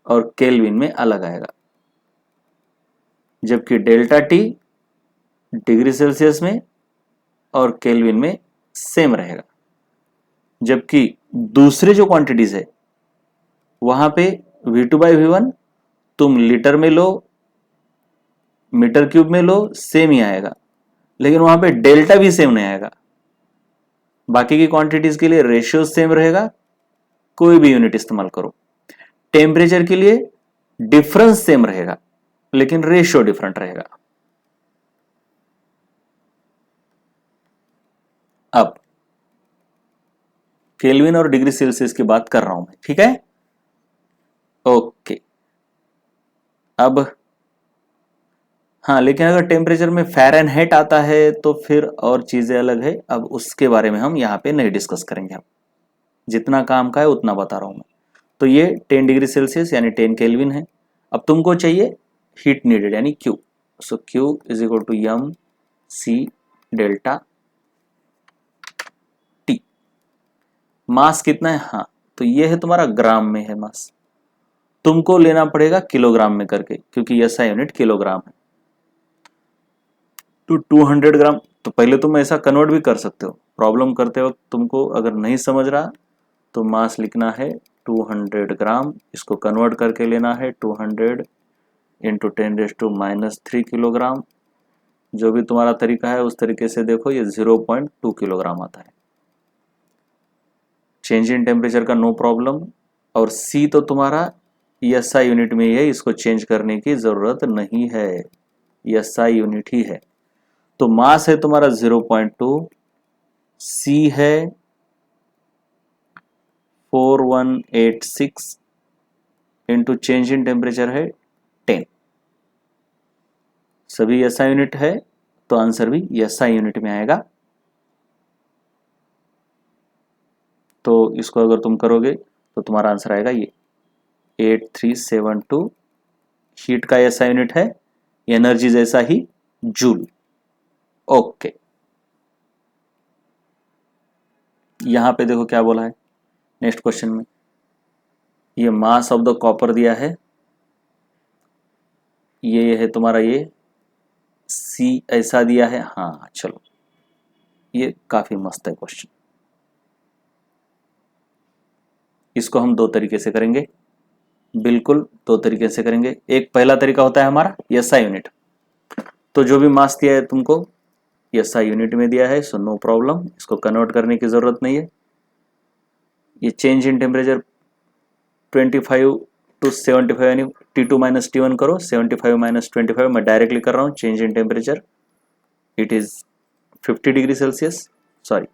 A: और केल्विन में अलग आएगा, जबकि डेल्टा T डिग्री सेल्सियस में और केल्विन में सेम रहेगा। जबकि दूसरे जो क्वांटिटीज है वहां पे V2 बाई V1 तुम लीटर में लो मीटर क्यूब में लो सेम ही आएगा, लेकिन वहां पे डेल्टा भी सेम नहीं आएगा। बाकी की क्वांटिटीज के लिए रेशियो सेम रहेगा, कोई भी यूनिट इस्तेमाल करो। टेम्परेचर के लिए डिफरेंस सेम रहेगा लेकिन रेशियो डिफरेंट रहेगा। अब केल्विन और डिग्री सेल्सियस की बात कर रहा हूं मैं, ठीक है, ओके। अब हाँ, लेकिन अगर टेम्परेचर में फ़ारेनहाइट आता है तो फिर और चीजें अलग है। अब उसके बारे में हम यहाँ पे नहीं डिस्कस करेंगे, हम जितना काम का है उतना बता रहा हूं मैं। तो ये 10 डिग्री सेल्सियस यानी 10 केल्विन है। अब तुमको चाहिए हीट नीडेड यानी Q, so Q is equal to M C delta T। Mass कितना है, हाँ तो ये है तुम्हारा ग्राम में है मास, तुमको लेना पड़ेगा किलोग्राम में करके क्योंकि SI यूनिट किलोग्राम है। तो 200 ग्राम, तो पहले तुम ऐसा कन्वर्ट भी कर सकते हो। प्रॉब्लम करते वक्त तुमको अगर नहीं समझ रहा तो मास लिखना है 200 ग्राम, इसको कन्वर्ट करके लेना है 200 इंटू 10⁻³ किलोग्राम। जो भी तुम्हारा तरीका है उस तरीके से देखो, ये 0.2 किलोग्राम आता है। चेंज इन टेम्परेचर का नो प्रॉब्लम, और C तो तुम्हारा SI यूनिट में ही है, इसको चेंज करने की जरूरत नहीं है, SI यूनिट ही है। तो मास है तुम्हारा 0.2, C है 4186 इंटू चेंज इन टेम्परेचर है 10। सभी SI यूनिट है तो आंसर भी SI यूनिट में आएगा। तो इसको अगर तुम करोगे तो तुम्हारा आंसर आएगा ये 8372। हीट का SI यूनिट है, एनर्जी जैसा ही जूल। ओके, यहां पे देखो क्या बोला है नेक्स्ट क्वेश्चन में, ये मास ऑफ द कॉपर दिया है, ये है तुम्हारा ये C ऐसा दिया है। हाँ चलो, ये काफी मस्त है क्वेश्चन। इसको हम दो तरीके से करेंगे, बिल्कुल दो तरीके से करेंगे। एक पहला तरीका होता है हमारा SI यूनिट, तो जो भी मास दिया है तुमको SI यूनिट में दिया है, सो नो प्रॉब्लम, इसको कन्वर्ट करने की जरूरत नहीं है। ये चेंज इन टेम्परेचर 25 टू 75 यानी T2 माइनस T1 करो, 75 माइनस 25 मैं डायरेक्टली कर रहा हूँ। Change in temperature it is 50 degree Celsius, sorry,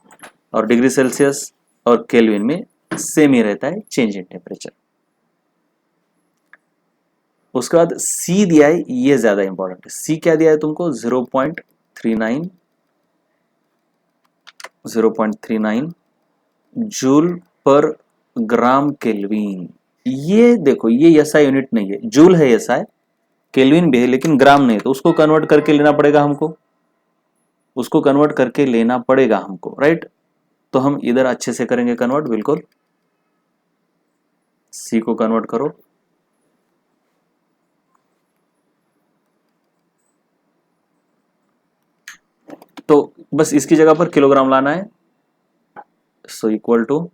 A: और डिग्री सेल्सियस और केल्विन में सेम ही रहता है चेंज इन टेम्परेचर। उसके बाद C दिया है, ये ज्यादा इंपॉर्टेंट है। C क्या दिया है तुमको 0.39 जूल पर ग्राम केल्विन। ये देखो ये एसआई यूनिट नहीं है, जूल है एसआई, केल्विन भी है लेकिन ग्राम नहीं, तो उसको कन्वर्ट करके लेना पड़ेगा हमको, उसको कन्वर्ट करके लेना पड़ेगा हमको, राइट। तो हम इधर अच्छे से करेंगे कन्वर्ट, बिल्कुल सी को कन्वर्ट करो, तो बस इसकी जगह पर किलोग्राम लाना है। सो इक्वल टू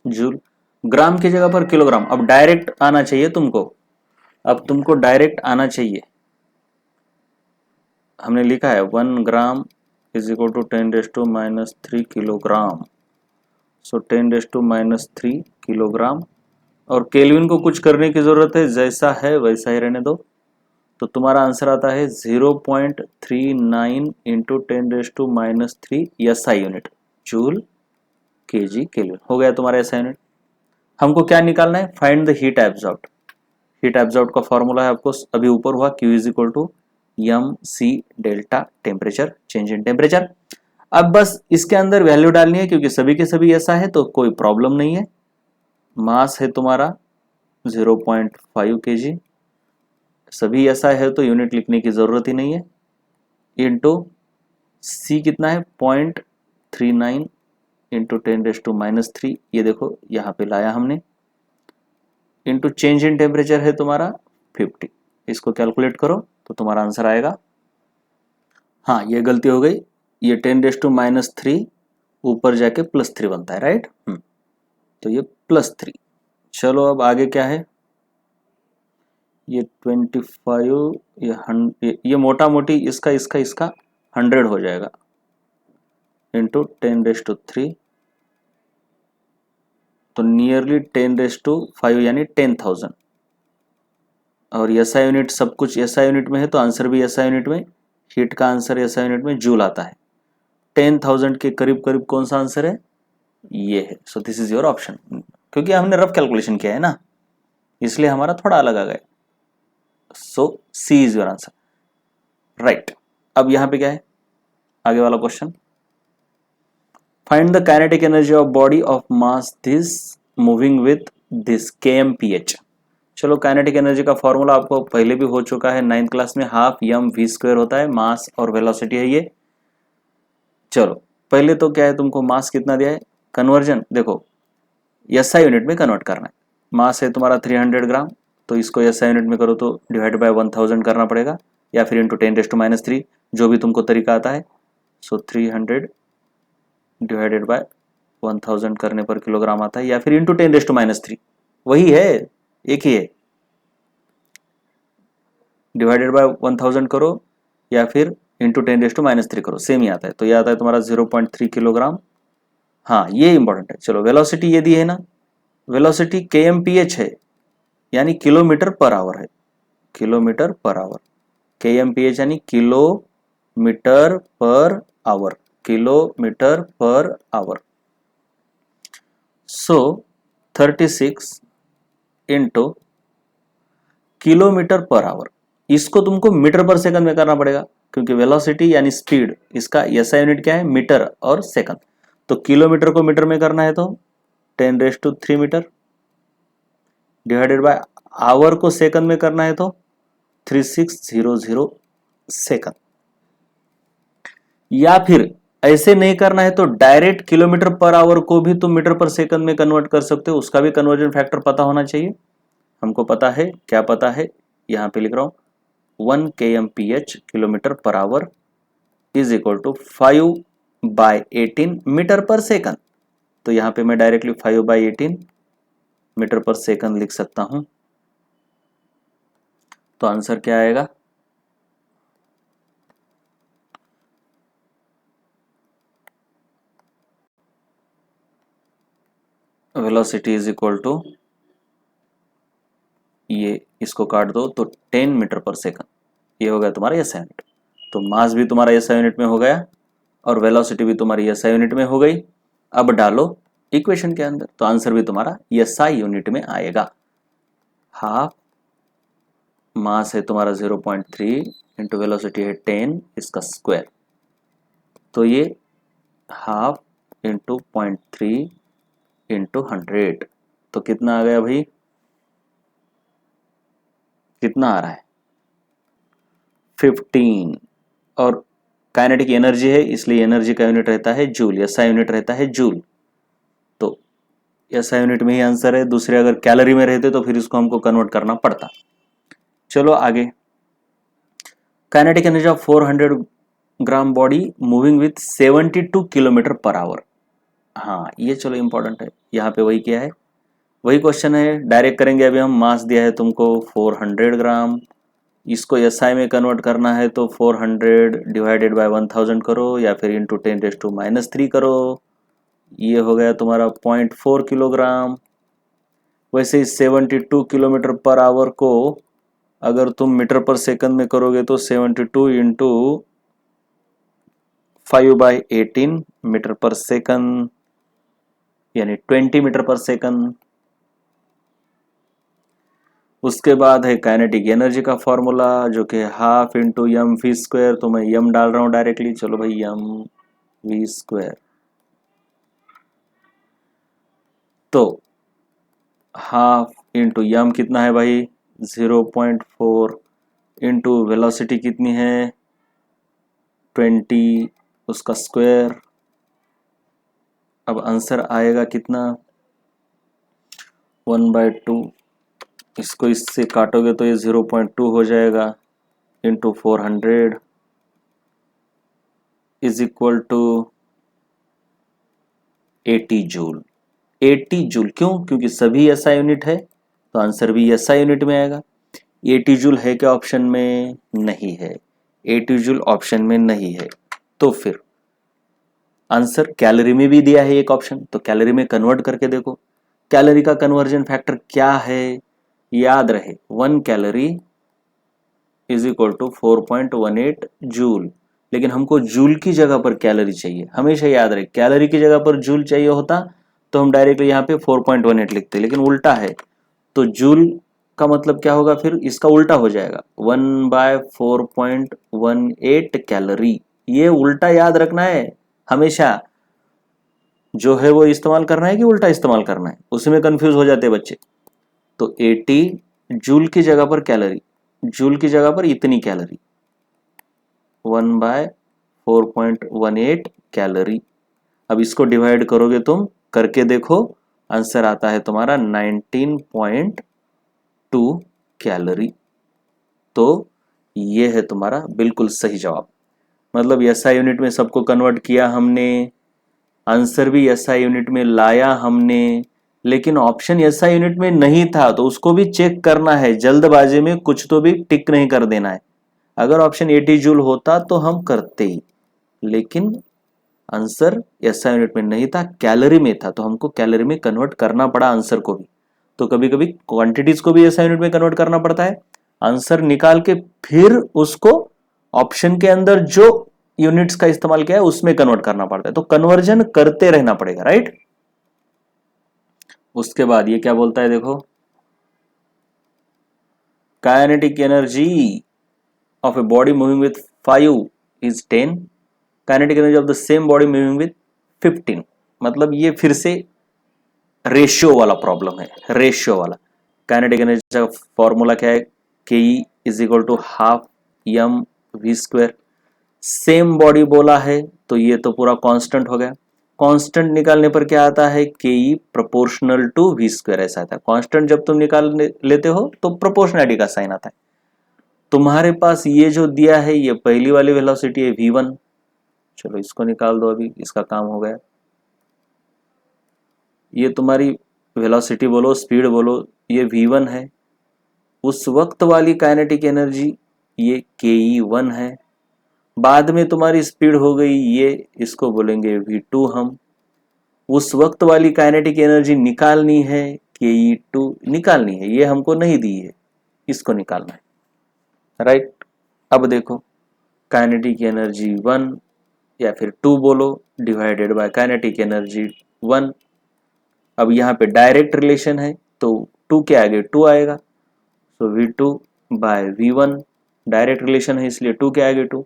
A: जूल, ग्राम की जगह पर किलोग्राम। अब डायरेक्ट आना चाहिए तुमको, अब तुमको डायरेक्ट आना चाहिए। हमने लिखा है 1 gram is equal to 10⁻³ kilogram. So 10⁻³ kilogram, और केल्विन को कुछ करने की जरूरत है, जैसा है वैसा ही रहने दो। तो तुम्हारा आंसर आता है 0.39 into 10⁻³ SI unit, joule KG kelvin. हो गया तुम्हारा एसआई यूनिट। हमको क्या निकालना है, find the heat absorbed. Heat absorbed का फॉर्मूला है आपको अभी ऊपर हुआ, Q is equal to M C delta temperature, change in temperature. अब बस इसके अंदर वैल्यू डालनी है, क्योंकि सभी के सभी ऐसा है तो कोई प्रॉब्लम नहीं है। मास है तुम्हारा 0.5 kg, सभी ऐसा है तो यूनिट लिखने की जरूरत ही नहीं है, इंटू सी कितना है 0.39 इंटू 10⁻³ ये देखो यहाँ पे लाया हमने, इंटू चेंज इन टेम्परेचर है तुम्हारा 50। इसको कैलकुलेट करो तो तुम्हारा आंसर आएगा, हाँ ये गलती हो गई, ये 10⁻³ ऊपर जाके +3 बनता है, राइट। तो ये +3। चलो अब आगे क्या है, ये 25, ये मोटा मोटी इसका 100 हो जाएगा, इंटू 10⁻³ तो नियरली 10⁻5 यानी 10,000। और एसआई यूनिट सब कुछ एसआई यूनिट में है तो आंसर भी एसआई यूनिट में, हीट का आंसर एसआई यूनिट में जूल आता है। 10,000 के करीब करीब कौन सा आंसर है, ये है। So this is your option, क्योंकि हमने रफ कैलकुलेशन किया है ना, इसलिए हमारा थोड़ा अलग आ गया। सो सी इज योर आंसर, राइट। अब यहां पे क्या है, आगे वाला question, find the kinetic energy of body of mass this moving with this kmph। चलो काइनेटिक एनर्जी का फॉर्मूला आपको पहले भी हो चुका है 9th क्लास में, हाफ एम वी स्क्वायर होता है, मास और वेलोसिटी है ये। चलो पहले तो क्या है, तुमको मास कितना दिया है, कन्वर्जन देखो एसआई यूनिट में कन्वर्ट करना है। मास है तुम्हारा 300 ग्राम, तो इसको एसआई यूनिट में करो तो डिवाइड बाय 1000 करना पड़ेगा, या फिर इंटू 10⁻³ जो भी तुमको तरीका आता है। सो 300 डिवाइडेड बाय 1000 करने पर किलोग्राम आता है, या फिर इंटू 10⁻³, वही है, एक ही है। डिवाइडेड बाय 1000 करो या फिर इंटू 10⁻³ करो, सेम ही आता है। तो ये आता है तुम्हारा 0.3 किलोग्राम। हाँ ये इंपॉर्टेंट है। चलो वेलोसिटी ये दी है ना, वेलोसिटी kmph है, यानी किलोमीटर पर आवर है, किलोमीटर पर आवर। kmph यानी kilometre per hour, kilometre per hour. So 36 into kilometre per hour, इसको तुमको मीटर पर सेकंड में करना पड़ेगा, क्योंकि वेलोसिटी यानी स्पीड, इसका एसआई यूनिट क्या है, मीटर और सेकंड। तो किलोमीटर को मीटर में करना है तो 10⁻³ मीटर, डिवाइडेड बाय आवर को सेकंड में करना है तो 3600 सेकंड। या फिर ऐसे नहीं करना है तो डायरेक्ट किलोमीटर पर आवर को भी तुम मीटर पर सेकंड में कन्वर्ट कर सकते हो, उसका भी कन्वर्जन फैक्टर पता होना चाहिए। हमको पता है, क्या पता है, यहां पे लिख रहा हूं 1 kmph kilometre per hour is equal to 5/18 metre per second. तो यहां पे मैं डायरेक्टली 5/18 मीटर पर सेकंड लिख सकता हूं। तो आंसर क्या आएगा, वेलोसिटी इज इक्वल टू, ये इसको काट दो तो 10 मीटर पर सेकंड, ये हो गया तुम्हारा एसआई यूनिट। तो मास भी तुम्हारा एसआई यूनिट में हो गया और वेलोसिटी भी तुम्हारी एसआई यूनिट में हो गई। अब डालो इक्वेशन के अंदर तो आंसर भी तुम्हारा एसआई यूनिट में आएगा। हाफ, मास है तुम्हारा 0.3 इंटू वेलोसिटी है 10, इसका स्क्वायर, तो ये हाफ इंटू 0.3 इंटू 100, तो कितना आ गया भाई, कितना आ रहा है 15। और काइनेटिक एनर्जी है इसलिए एनर्जी का यूनिट रहता है जूल, एसआई यूनिट रहता है जूल, तो एसआई यूनिट में ही आंसर है। दूसरे अगर कैलोरी में रहते तो फिर इसको हमको कन्वर्ट करना पड़ता। चलो आगे, kinetic energy of 400 gram body moving with 72 kilometre per our. हाँ ये चलो इंपॉर्टेंट है, यहाँ पे वही क्या है, वही क्वेश्चन है, डायरेक्ट करेंगे। अभी हम मास दिया है तुमको 400 ग्राम, इसको एसआई में कन्वर्ट करना है तो 400 डिवाइडेड बाय 1000 करो या फिर इंटू 10⁻³ करो, ये हो गया तुम्हारा 0.4 किलोग्राम। वैसे ही 72 किलोमीटर पर आवर को अगर तुम मीटर पर सेकंड में करोगे तो 72 इंटू 5/18 मीटर पर सेकंड, यानी 20 मीटर पर सेकंड। उसके बाद है काइनेटिक एनर्जी का फॉर्मूला जो कि half into M V square, तो मैं एम डाल रहा हूं डायरेक्टली, चलो भाई एम वी स्क्वायर, तो हाफ इंटू एम कितना है भाई 0.4 इंटू वेलोसिटी कितनी है 20, उसका स्क्वायर। अब आंसर आएगा कितना 1/2, इसको इससे काटोगे तो ये 0.2 हो जाएगा into 400 is equal to 80 joule. 80 joule क्यों, क्योंकि सभी एसआई यूनिट है तो आंसर भी एसआई यूनिट में आएगा। 80 जूल है क्या ऑप्शन में, नहीं है, 80 जूल ऑप्शन में नहीं है, तो फिर आंसर कैलोरी में भी दिया है एक ऑप्शन, तो कैलोरी में कन्वर्ट करके देखो। कैलोरी का कन्वर्जन फैक्टर क्या है, याद रहे 1 calorie is equal to 4.18 joule, लेकिन हमको जूल की जगह पर कैलोरी चाहिए, हमेशा याद रहे कैलोरी की जगह पर जूल चाहिए होता तो हम डायरेक्टली यहाँ पे 4.18 लिखते, लेकिन उल्टा है, तो जूल का मतलब क्या होगा, फिर इसका उल्टा हो जाएगा 1/4.18 कैलोरी, ये उल्टा याद रखना है हमेशा, जो है वो इस्तेमाल करना है कि उल्टा इस्तेमाल करना है, उसी में कंफ्यूज हो जाते हैं बच्चे। तो 80 जूल की जगह पर कैलोरी, जूल की जगह पर इतनी कैलोरी 1/4.18 कैलोरी। अब इसको डिवाइड करोगे तुम, करके देखो, आंसर आता है तुम्हारा 19.2 कैलोरी। तो ये है तुम्हारा बिल्कुल सही जवाब, मतलब एसआई यूनिट में सबको कन्वर्ट किया हमने, आंसर भी एसआई यूनिट में लाया हमने, लेकिन ऑप्शन एसआई यूनिट में नहीं था तो उसको भी चेक करना है, जल्दबाजी में कुछ तो भी टिक नहीं कर देना है। अगर ऑप्शन 80 जूल होता तो हम करते ही, लेकिन आंसर एसआई यूनिट में नहीं था, कैलोरी में था, तो हमको कैलोरी में कन्वर्ट करना पड़ा आंसर को भी। तो कभी कभी क्वांटिटीज को भी एसआई यूनिट में कन्वर्ट करना पड़ता है, आंसर निकाल के फिर उसको ऑप्शन के अंदर जो यूनिट्स का इस्तेमाल किया है उसमें कन्वर्ट करना पड़ता है, तो कन्वर्जन करते रहना पड़ेगा, राइट। उसके बाद ये क्या बोलता है देखो, kinetic energy of a body moving with 5 is 10, kinetic energy of the same body moving with 15, मतलब ये फिर से रेशियो वाला प्रॉब्लम है, रेशियो वाला। काइनेटिक एनर्जी का फॉर्मूला क्या है, K E is equal to half M V square, same body बोला है तो ये तो पूरा कांस्टेंट हो गया, कांस्टेंट निकालने पर क्या आता है, K E proportional to we square, ऐसा आता है। कांस्टेंट जब तुम निकाल लेते हो तो प्रोपोर्शनलिटी का साइन आता है। तुम्हारे पास ये जो दिया है ये पहली वाली वेलोसिटी है v1, चलो इसको निकाल दो, अभी इसका काम हो गया। ये तुम्हारी वेलोसिटी बोलो स्पीड बोलो, ये v1 है, उस वक्त वाली काइनेटिक एनर्जी ये ke1 है, बाद में तुम्हारी स्पीड हो गई ये, इसको बोलेंगे v2 हम। उस वक्त वाली काइनेटिक एनर्जी निकालनी है, ke2 निकालनी है, ये हमको नहीं दी है, इसको निकालना है, राइट। अब देखो काइनेटिक एनर्जी 1 या फिर 2 बोलो डिवाइडेड बाय काइनेटिक एनर्जी 1, अब यहाँ पे डायरेक्ट रिलेशन है तो 2 के आगे 2 आएगा, सो V2 bye V1 direct relation है इसलिए 2 के आगे 2,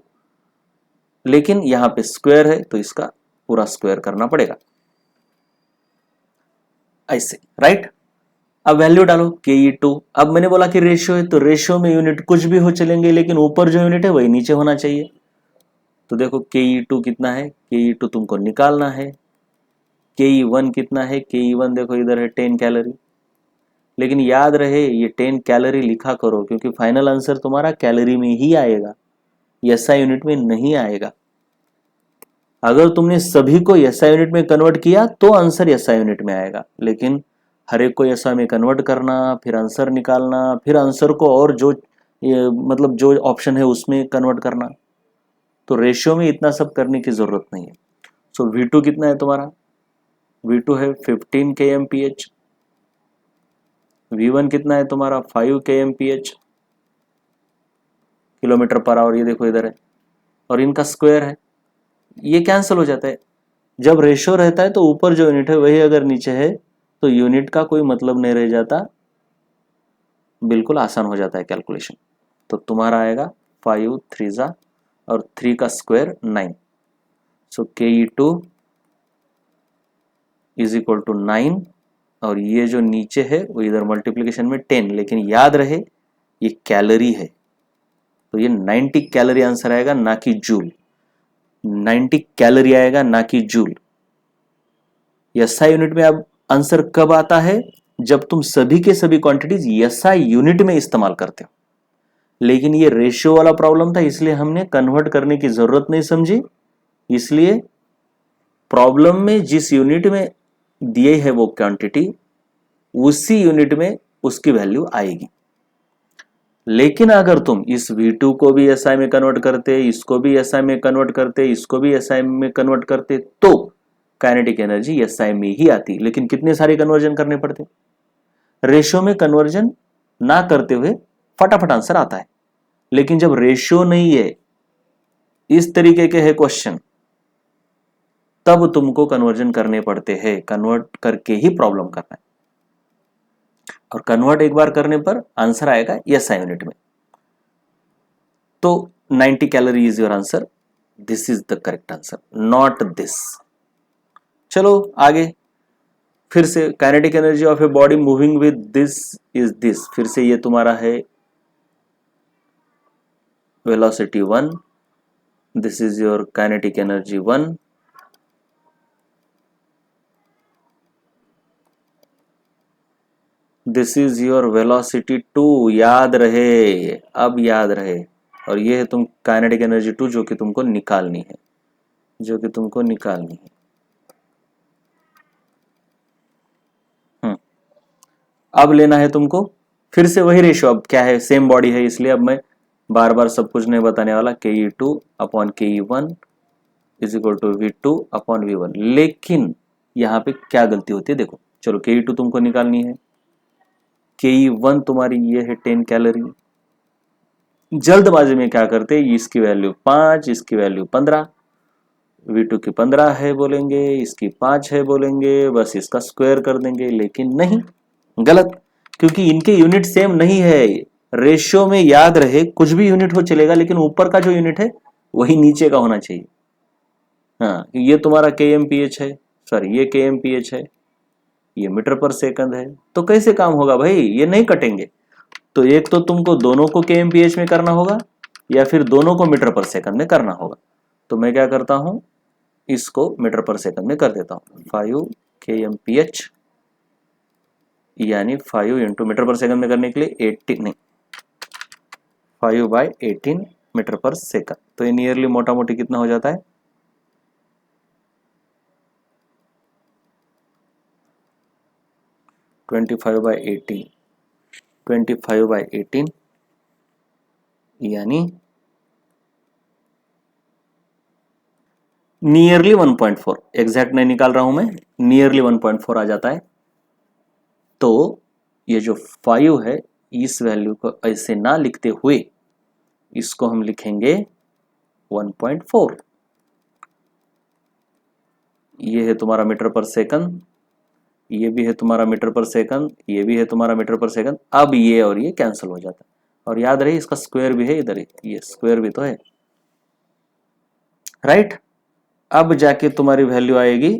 A: लेकिन यहां पे स्क्वायर है तो इसका पूरा स्क्वायर करना पड़ेगा ऐसे, राइट। अब वैल्यू डालो KE2। अब मैंने बोला कि रेशियो है तो रेशियो में यूनिट कुछ भी हो चलेंगे, लेकिन ऊपर जो यूनिट है वही नीचे होना चाहिए। तो देखो KE2 कितना है, KE2 तुमको निकालना है। KE1 कितना है, KE1 देखो इधर है 10 कैलोरी। लेकिन याद रहे ये 10 कैलोरी लिखा करो, क्योंकि फाइनल आंसर तुम्हारा कैलोरी में ही आएगा, SI यूनिट में नहीं आएगा। अगर तुमने सभी को SI यूनिट में कन्वर्ट किया तो आंसर SI यूनिट में आएगा, लेकिन हर एक को SI में कन्वर्ट करना, फिर आंसर निकालना, फिर आंसर को और जो मतलब जो ऑप्शन है उसमें कन्वर्ट करना, तो रेशियो में इतना सब करने की जरूरत नहीं है। सो V2 कितना है तुम्हारा, V2 है 15 kmph। V1 कितना है तुम्हारा 5 kmph, किलोमीटर पर आवर, ये देखो इधर है, और इनका स्क्वायर है, ये कैंसिल हो जाता है। जब रेशियो रहता है तो ऊपर जो यूनिट है वही अगर नीचे है तो यूनिट का कोई मतलब नहीं रह जाता, बिल्कुल आसान हो जाता है कैलकुलेशन। तो तुम्हारा आएगा 5 3 जा और 3 का square 9। So KE2 is equal to 9, और ये जो नीचे है वो इधर मल्टीप्लिकेशन में 10, लेकिन याद रहे ये कैलोरी है, तो ये 90 कैलोरी आंसर आएगा ना कि जूल। 90 कैलोरी आएगा ना कि जूल। SI यूनिट में अब आंसर कब आता है, जब तुम सभी के सभी क्वांटिटीज SI यूनिट में इस्तेमाल करते हो। लेकिन ये रेशियो वाला प्रॉब्लम था, इसलिए हमने कन्वर्ट करने की जरूरत नहीं समझी, इसलिए प्रॉब्लम में जिस यूनिट में दिए है वो क्वांटिटी, उसी यूनिट में उसकी वैल्यू आएगी। लेकिन अगर तुम इस V2 को भी SI में कन्वर्ट करते, इसको भी SI में कन्वर्ट करते, इसको भी SI में कन्वर्ट करते, तो काइनेटिक एनर्जी SI में ही आती। लेकिन कितने सारे कन्वर्जन करने पड़ते, रेशियो में कन्वर्जन ना करते हुए फटाफट आंसर आता है। लेकिन जब रेशियो नहीं है, इस तरीके के है क्वेश्चन, तब तुमको कन्वर्जन करने पड़ते हैं, कन्वर्ट करके ही प्रॉब्लम करना है। और कन्वर्ट एक बार करने पर आंसर आएगा SI यूनिट में। तो 90 calorie is your answer, this is the correct answer, not this. चलो आगे, फिर से kinetic energy of a body moving with this is this. फिर से ये तुम्हारा है velocity 1, this is your kinetic energy 1, this is your velocity 2। याद रहे, अब याद रहे। और ये है तुम काइनेटिक एनर्जी 2 जो कि तुमको निकालनी है, जो कि तुमको निकालनी है। अब लेना है तुमको फिर से वही रेशियो, अब क्या है सेम बॉडी है इसलिए अब मैं बार बार सब कुछ नहीं बताने वाला। KE2 upon KE1 is equal to V2 upon V1। लेकिन यहाँ पे क्या गलती होती है देखो, चलो KE2 तुमको निकालनी है, KE1 तुम्हारी ये है 10 कैलोरी। जल्दबाजी में क्या करते, इसकी वैल्यू 5, इसकी वैल्यू 15, V2 की 15 है बोलेंगे, इसकी 5 है बोलेंगे, बस इसका स्क्वायर कर देंगे। लेकिन नहीं, गलत, क्योंकि इनके यूनिट सेम नहीं है। रेशियो में याद रहे कुछ भी यूनिट हो चलेगा, लेकिन ऊपर का जो यूनिट है वही नीचे का होना चाहिए। हाँ, ये तुम्हारा kmph है, सॉरी ये kmph है, ये मीटर पर सेकंड है, तो कैसे काम होगा भाई, ये नहीं कटेंगे। तो एक तो तुमको दोनों को kmph में करना होगा, या फिर दोनों को मीटर पर सेकंड में करना होगा। तो मैं क्या करता हूं, इसको मीटर पर सेकंड में कर देता हूं, 5 kmph, यानी 5 इंटू मीटर पर सेकंड में करने के लिए 18 नहीं 5/18 मीटर पर सेकंड। तो ये नियरली मोटा मोटी कितना हो जाता है, 25/18, 25/18 यानी नियरली 1.4। एग्जैक्ट नहीं निकाल रहा हूं मैं, नियरली 1.4 आ जाता है। तो ये जो 5 है, इस वैल्यू को ऐसे ना लिखते हुए इसको हम लिखेंगे 1.4। ये है तुम्हारा मीटर पर सेकंड, ये भी है तुम्हारा मीटर पर सेकंड, ये भी है तुम्हारा मीटर पर सेकंड। अब ये और ये कैंसिल हो जाता है, और याद रही इसका स्क्वायर भी है इधर ही, ये स्क्वायर भी तो है, राइट। अब जाके तुम्हारी वैल्यू आएगी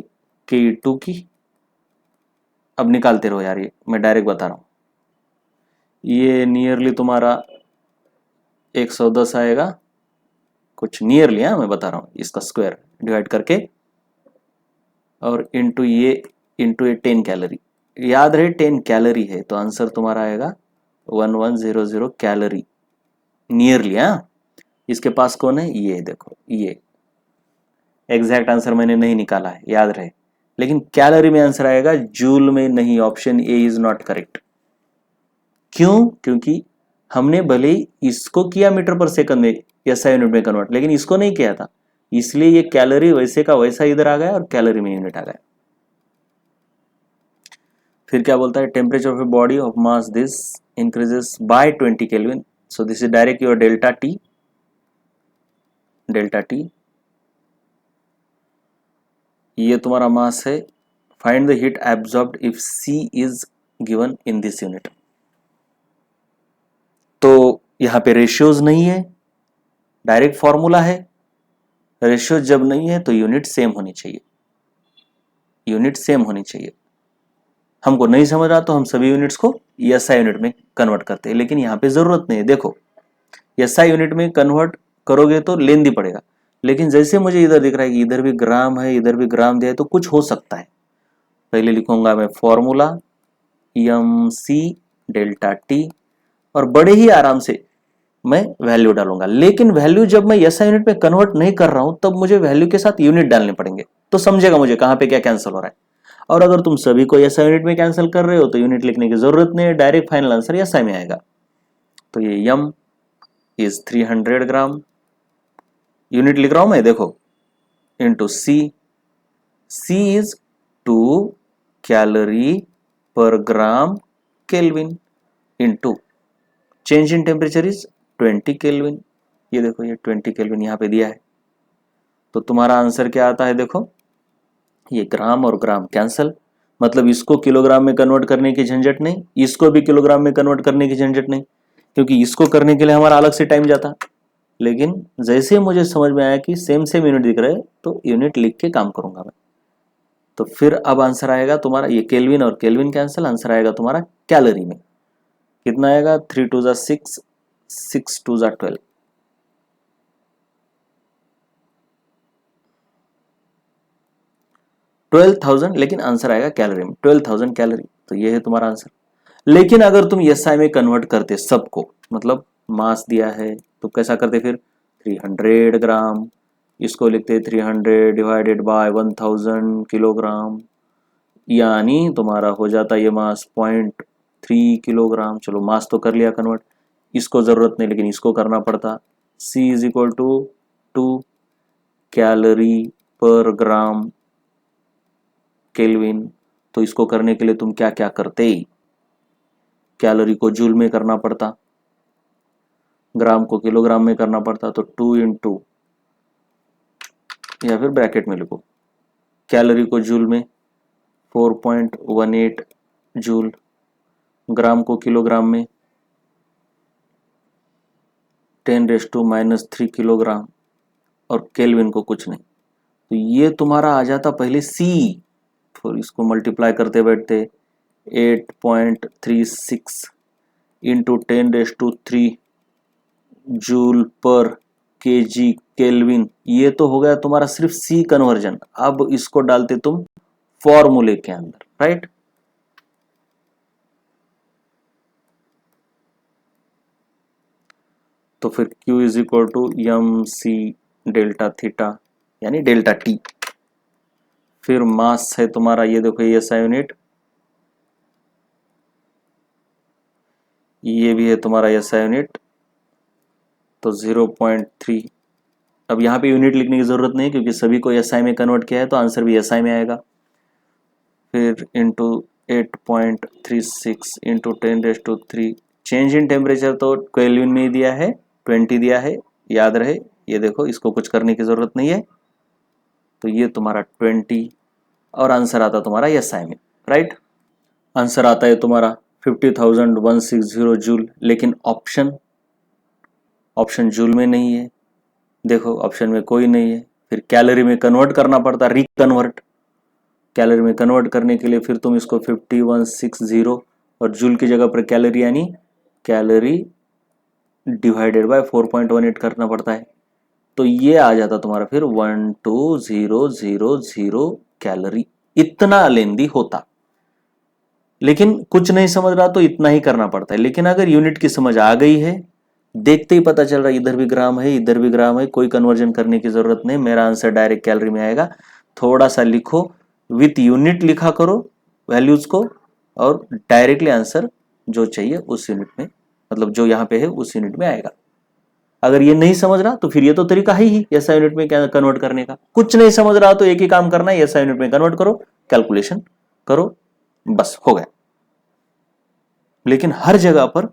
A: K2 की। अब निकालते रहो यार, ये मैं डायरेक्ट बता रहा हूं, ये नियरली तुम्हारा 110 आएगा, कुछ नियरली, हाँ मैं बता रहा हूँ, इसका स्क्वायर डिवाइड करके और इनटू ये 10 कैलोरी। याद रहे 10 कैलोरी है, तो आंसर तुम्हारा आएगा 1100 कैलोरी नियरली। हाँ, इसके पास कौन है, ये देखो, ये एग्जैक्ट आंसर मैंने नहीं निकाला है, याद रहे, लेकिन कैलोरी में आंसर आएगा, जूल में नहीं। Option A is not correct. क्यों? क्योंकि हमने भले ही इसको किया मीटर पर सेकंड में या SI यूनिट में कन्वर्ट, लेकिन इसको नहीं किया था, इसलिए ये कैलोरी वैसे का वैसा इधर आ गया और कैलोरी में यूनिट आ गया। फिर क्या बोलता है, temperature of a body of mass this increases by 20 kelvin, so this is direct your delta T. Delta T ये तुम्हारा मास है। Find the heat absorbed if C is given in this unit. तो यहां पे रेशियोज नहीं है, direct formula है। Ratio जब नहीं है तो यूनिट सेम होनी चाहिए, यूनिट सेम होनी चाहिए। हमको नहीं समझ रहा तो हम सभी यूनिट्स को SI यूनिट में कन्वर्ट करते हैं, लेकिन यहाँ पे जरूरत नहीं है। देखो SI यूनिट में कन्वर्ट करोगे तो लेंदी पड़ेगा, लेकिन जैसे मुझे इधर दिख रहा है कि इधर भी ग्राम है, इधर भी ग्राम दिया है, तो कुछ हो सकता है। पहले लिखूंगा मैं फॉर्मूला MC डेल्टा टी, और बड़े ही आराम से मैं वैल्यू डालूंगा। लेकिन वैल्यू जब मैं SI यूनिट में कन्वर्ट नहीं कर रहा हूं, तब मुझे वैल्यू के साथ यूनिट डालने पड़ेंगे, तो समझेगा मुझे कहां पे क्या कैंसिल हो रहा है। और अगर तुम सभी को SI यूनिट में कैंसिल कर रहे हो तो यूनिट लिखने की जरूरत नहीं है, डायरेक्ट फाइनल आंसर SI में आएगा। तो ये M इज 300 ग्राम, यूनिट लिख रहा हूं मैं, देखो, into C is 2 calorie per gram kelvin, into change in temperature is 20 kelvin. ये देखो, ये 20 केल्विन यहाँ पे दिया है। तो तुम्हारा आंसर क्या आता है, देखो, ये ग्राम और ग्राम कैंसल, मतलब इसको किलोग्राम में कन्वर्ट करने की झंझट नहीं, इसको भी किलोग्राम में कन्वर्ट करने की झंझट नहीं, क्योंकि इसको करने के लिए हमारा अलग से टाइम जाता। लेकिन जैसे मुझे समझ में आया कि सेम यूनिट दिख रहे, तो यूनिट लिख के काम करूंगा मैं। तो फिर अब आंसर आएगा तुम्हारा, ये केल्विन और केल्विन कैंसल, आंसर आएगा तुम्हारा कैलोरी में। कितना आएगा, 3 2 जा 6, 6 2 जा 12, 12,000, लेकिन आंसर आएगा कैलोरी में, 12,000 कैलोरी। तो ये है तुम्हारा आंसर। लेकिन अगर तुम SI में कन्वर्ट करते सबको, मतलब मास दिया है तो कैसा करते, फिर 300 ग्राम, इसको लिखते 300 डिवाइडेड बाय 1000 किलोग्राम, यानी तुम्हारा हो जाता ये मास 0.3 किलोग्राम। चलो मास तो कर लिया कन्वर्ट, इसको जरूरत नहीं, लेकिन इसको करना पड़ता। C is equal to 2 calorie per gram kelvin. तो इसको करने के लिए तुम क्या क्या करते, कैलोरी को जूल में करना पड़ता, ग्राम को किलोग्राम में करना पड़ता। तो 2 इंटू, या फिर ब्रैकेट में लिखो, कैलोरी को जूल में 4.18 जूल, ग्राम को किलोग्राम में 10⁻³ किलोग्राम, और केल्विन को कुछ नहीं। तो ये तुम्हारा आ जाता पहले C, फिर इसको मल्टीप्लाई करते बैठते 8.36 इंटू 10⁻³ जूल पर kg केल्विन। ये तो हो गया तुम्हारा सिर्फ C कन्वर्जन। अब इसको डालते तुम फॉर्मूले के अंदर, राइट। तो फिर Q is equal to MC delta theta, यानी डेल्टा T। फिर मास है तुम्हारा, ये देखो ये SI यूनिट, ये भी है तुम्हारा SI यूनिट, तो 0.3। अब यहाँ पे यूनिट लिखने की जरूरत नहीं, क्योंकि सभी को SI में कन्वर्ट किया है, तो आंसर भी SI में आएगा। फिर into 8.36 into 10⁻³ change in temperature तो केल्विन में ही दिया है, 20 दिया है, याद रहे। ये देखो, इसको कुछ करने की जरूरत नहीं है, तो ये तुम्हारा 20, और आंसर आता तुम्हारा SI में, राइट। आंसर आता है तुम्हारा 50,160 जूल, लेकिन ऑप्शन जूल में नहीं है, देखो ऑप्शन में कोई नहीं है। फिर कैलोरी में कन्वर्ट करना पड़ता, रिकन्वर्ट, कैलोरी में कन्वर्ट करने के लिए फिर तुम इसको 5160 और जूल की जगह पर कैलोरी यानी कैलोरी डिवाइडेड बाय 4.18 करना पड़ता है। तो ये आ जाता तुम्हारा फिर 12,000 कैलोरी। इतना लेंदी होता, लेकिन कुछ नहीं समझ रहा तो इतना ही करना पड़ता है। लेकिन अगर यूनिट की समझ आ गई है, देखते ही पता चल रहा है इधर भी ग्राम है इधर भी ग्राम है, कोई कन्वर्जन करने की जरूरत नहीं, मेरा आंसर डायरेक्ट कैलोरी में आएगा। थोड़ा सा लिखो, विथ यूनिट लिखा करो वैल्यूज को, और डायरेक्टली आंसर जो चाहिए उस यूनिट में, मतलब जो यहाँ पे है उस यूनिट में आएगा। अगर ये नहीं समझ रहा तो फिर ये तो तरीका है ही एसआई यूनिट में कन्वर्ट करने का। कुछ नहीं समझ रहा तो एक ही काम करना है, एसआई यूनिट में कन्वर्ट करो, कैलकुलेशन करो, बस हो गया। लेकिन हर जगह पर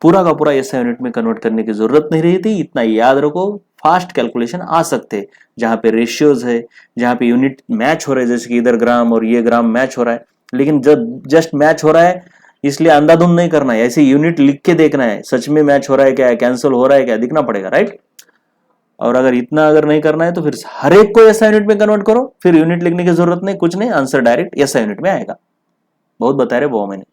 A: पूरा का पूरा एसआई यूनिट में कन्वर्ट करने की जरूरत नहीं रही थी, इतना याद रखो। फास्ट कैलकुलेशन आ सकते जहां पे रेशियोज है, जहां पे यूनिट मैच हो रहे हैं, जैसे कि इधर ग्राम और ये ग्राम मैच हो रहा है। लेकिन जब जस्ट मैच हो रहा है इसलिए अंधाधुंध नहीं करना है, ऐसे यूनिट लिख के देखना है, सच में मैच हो रहा है क्या, कैंसिल हो रहा है क्या, दिखना पड़ेगा, राइट। और अगर इतना अगर नहीं करना है तो फिर हर एक को एसआई यूनिट में कन्वर्ट करो, फिर यूनिट लिखने की जरूरत नहीं, कुछ नहीं, आंसर डायरेक्ट एसआई यूनिट में आएगा। बहुत बता रहे वो मैंने।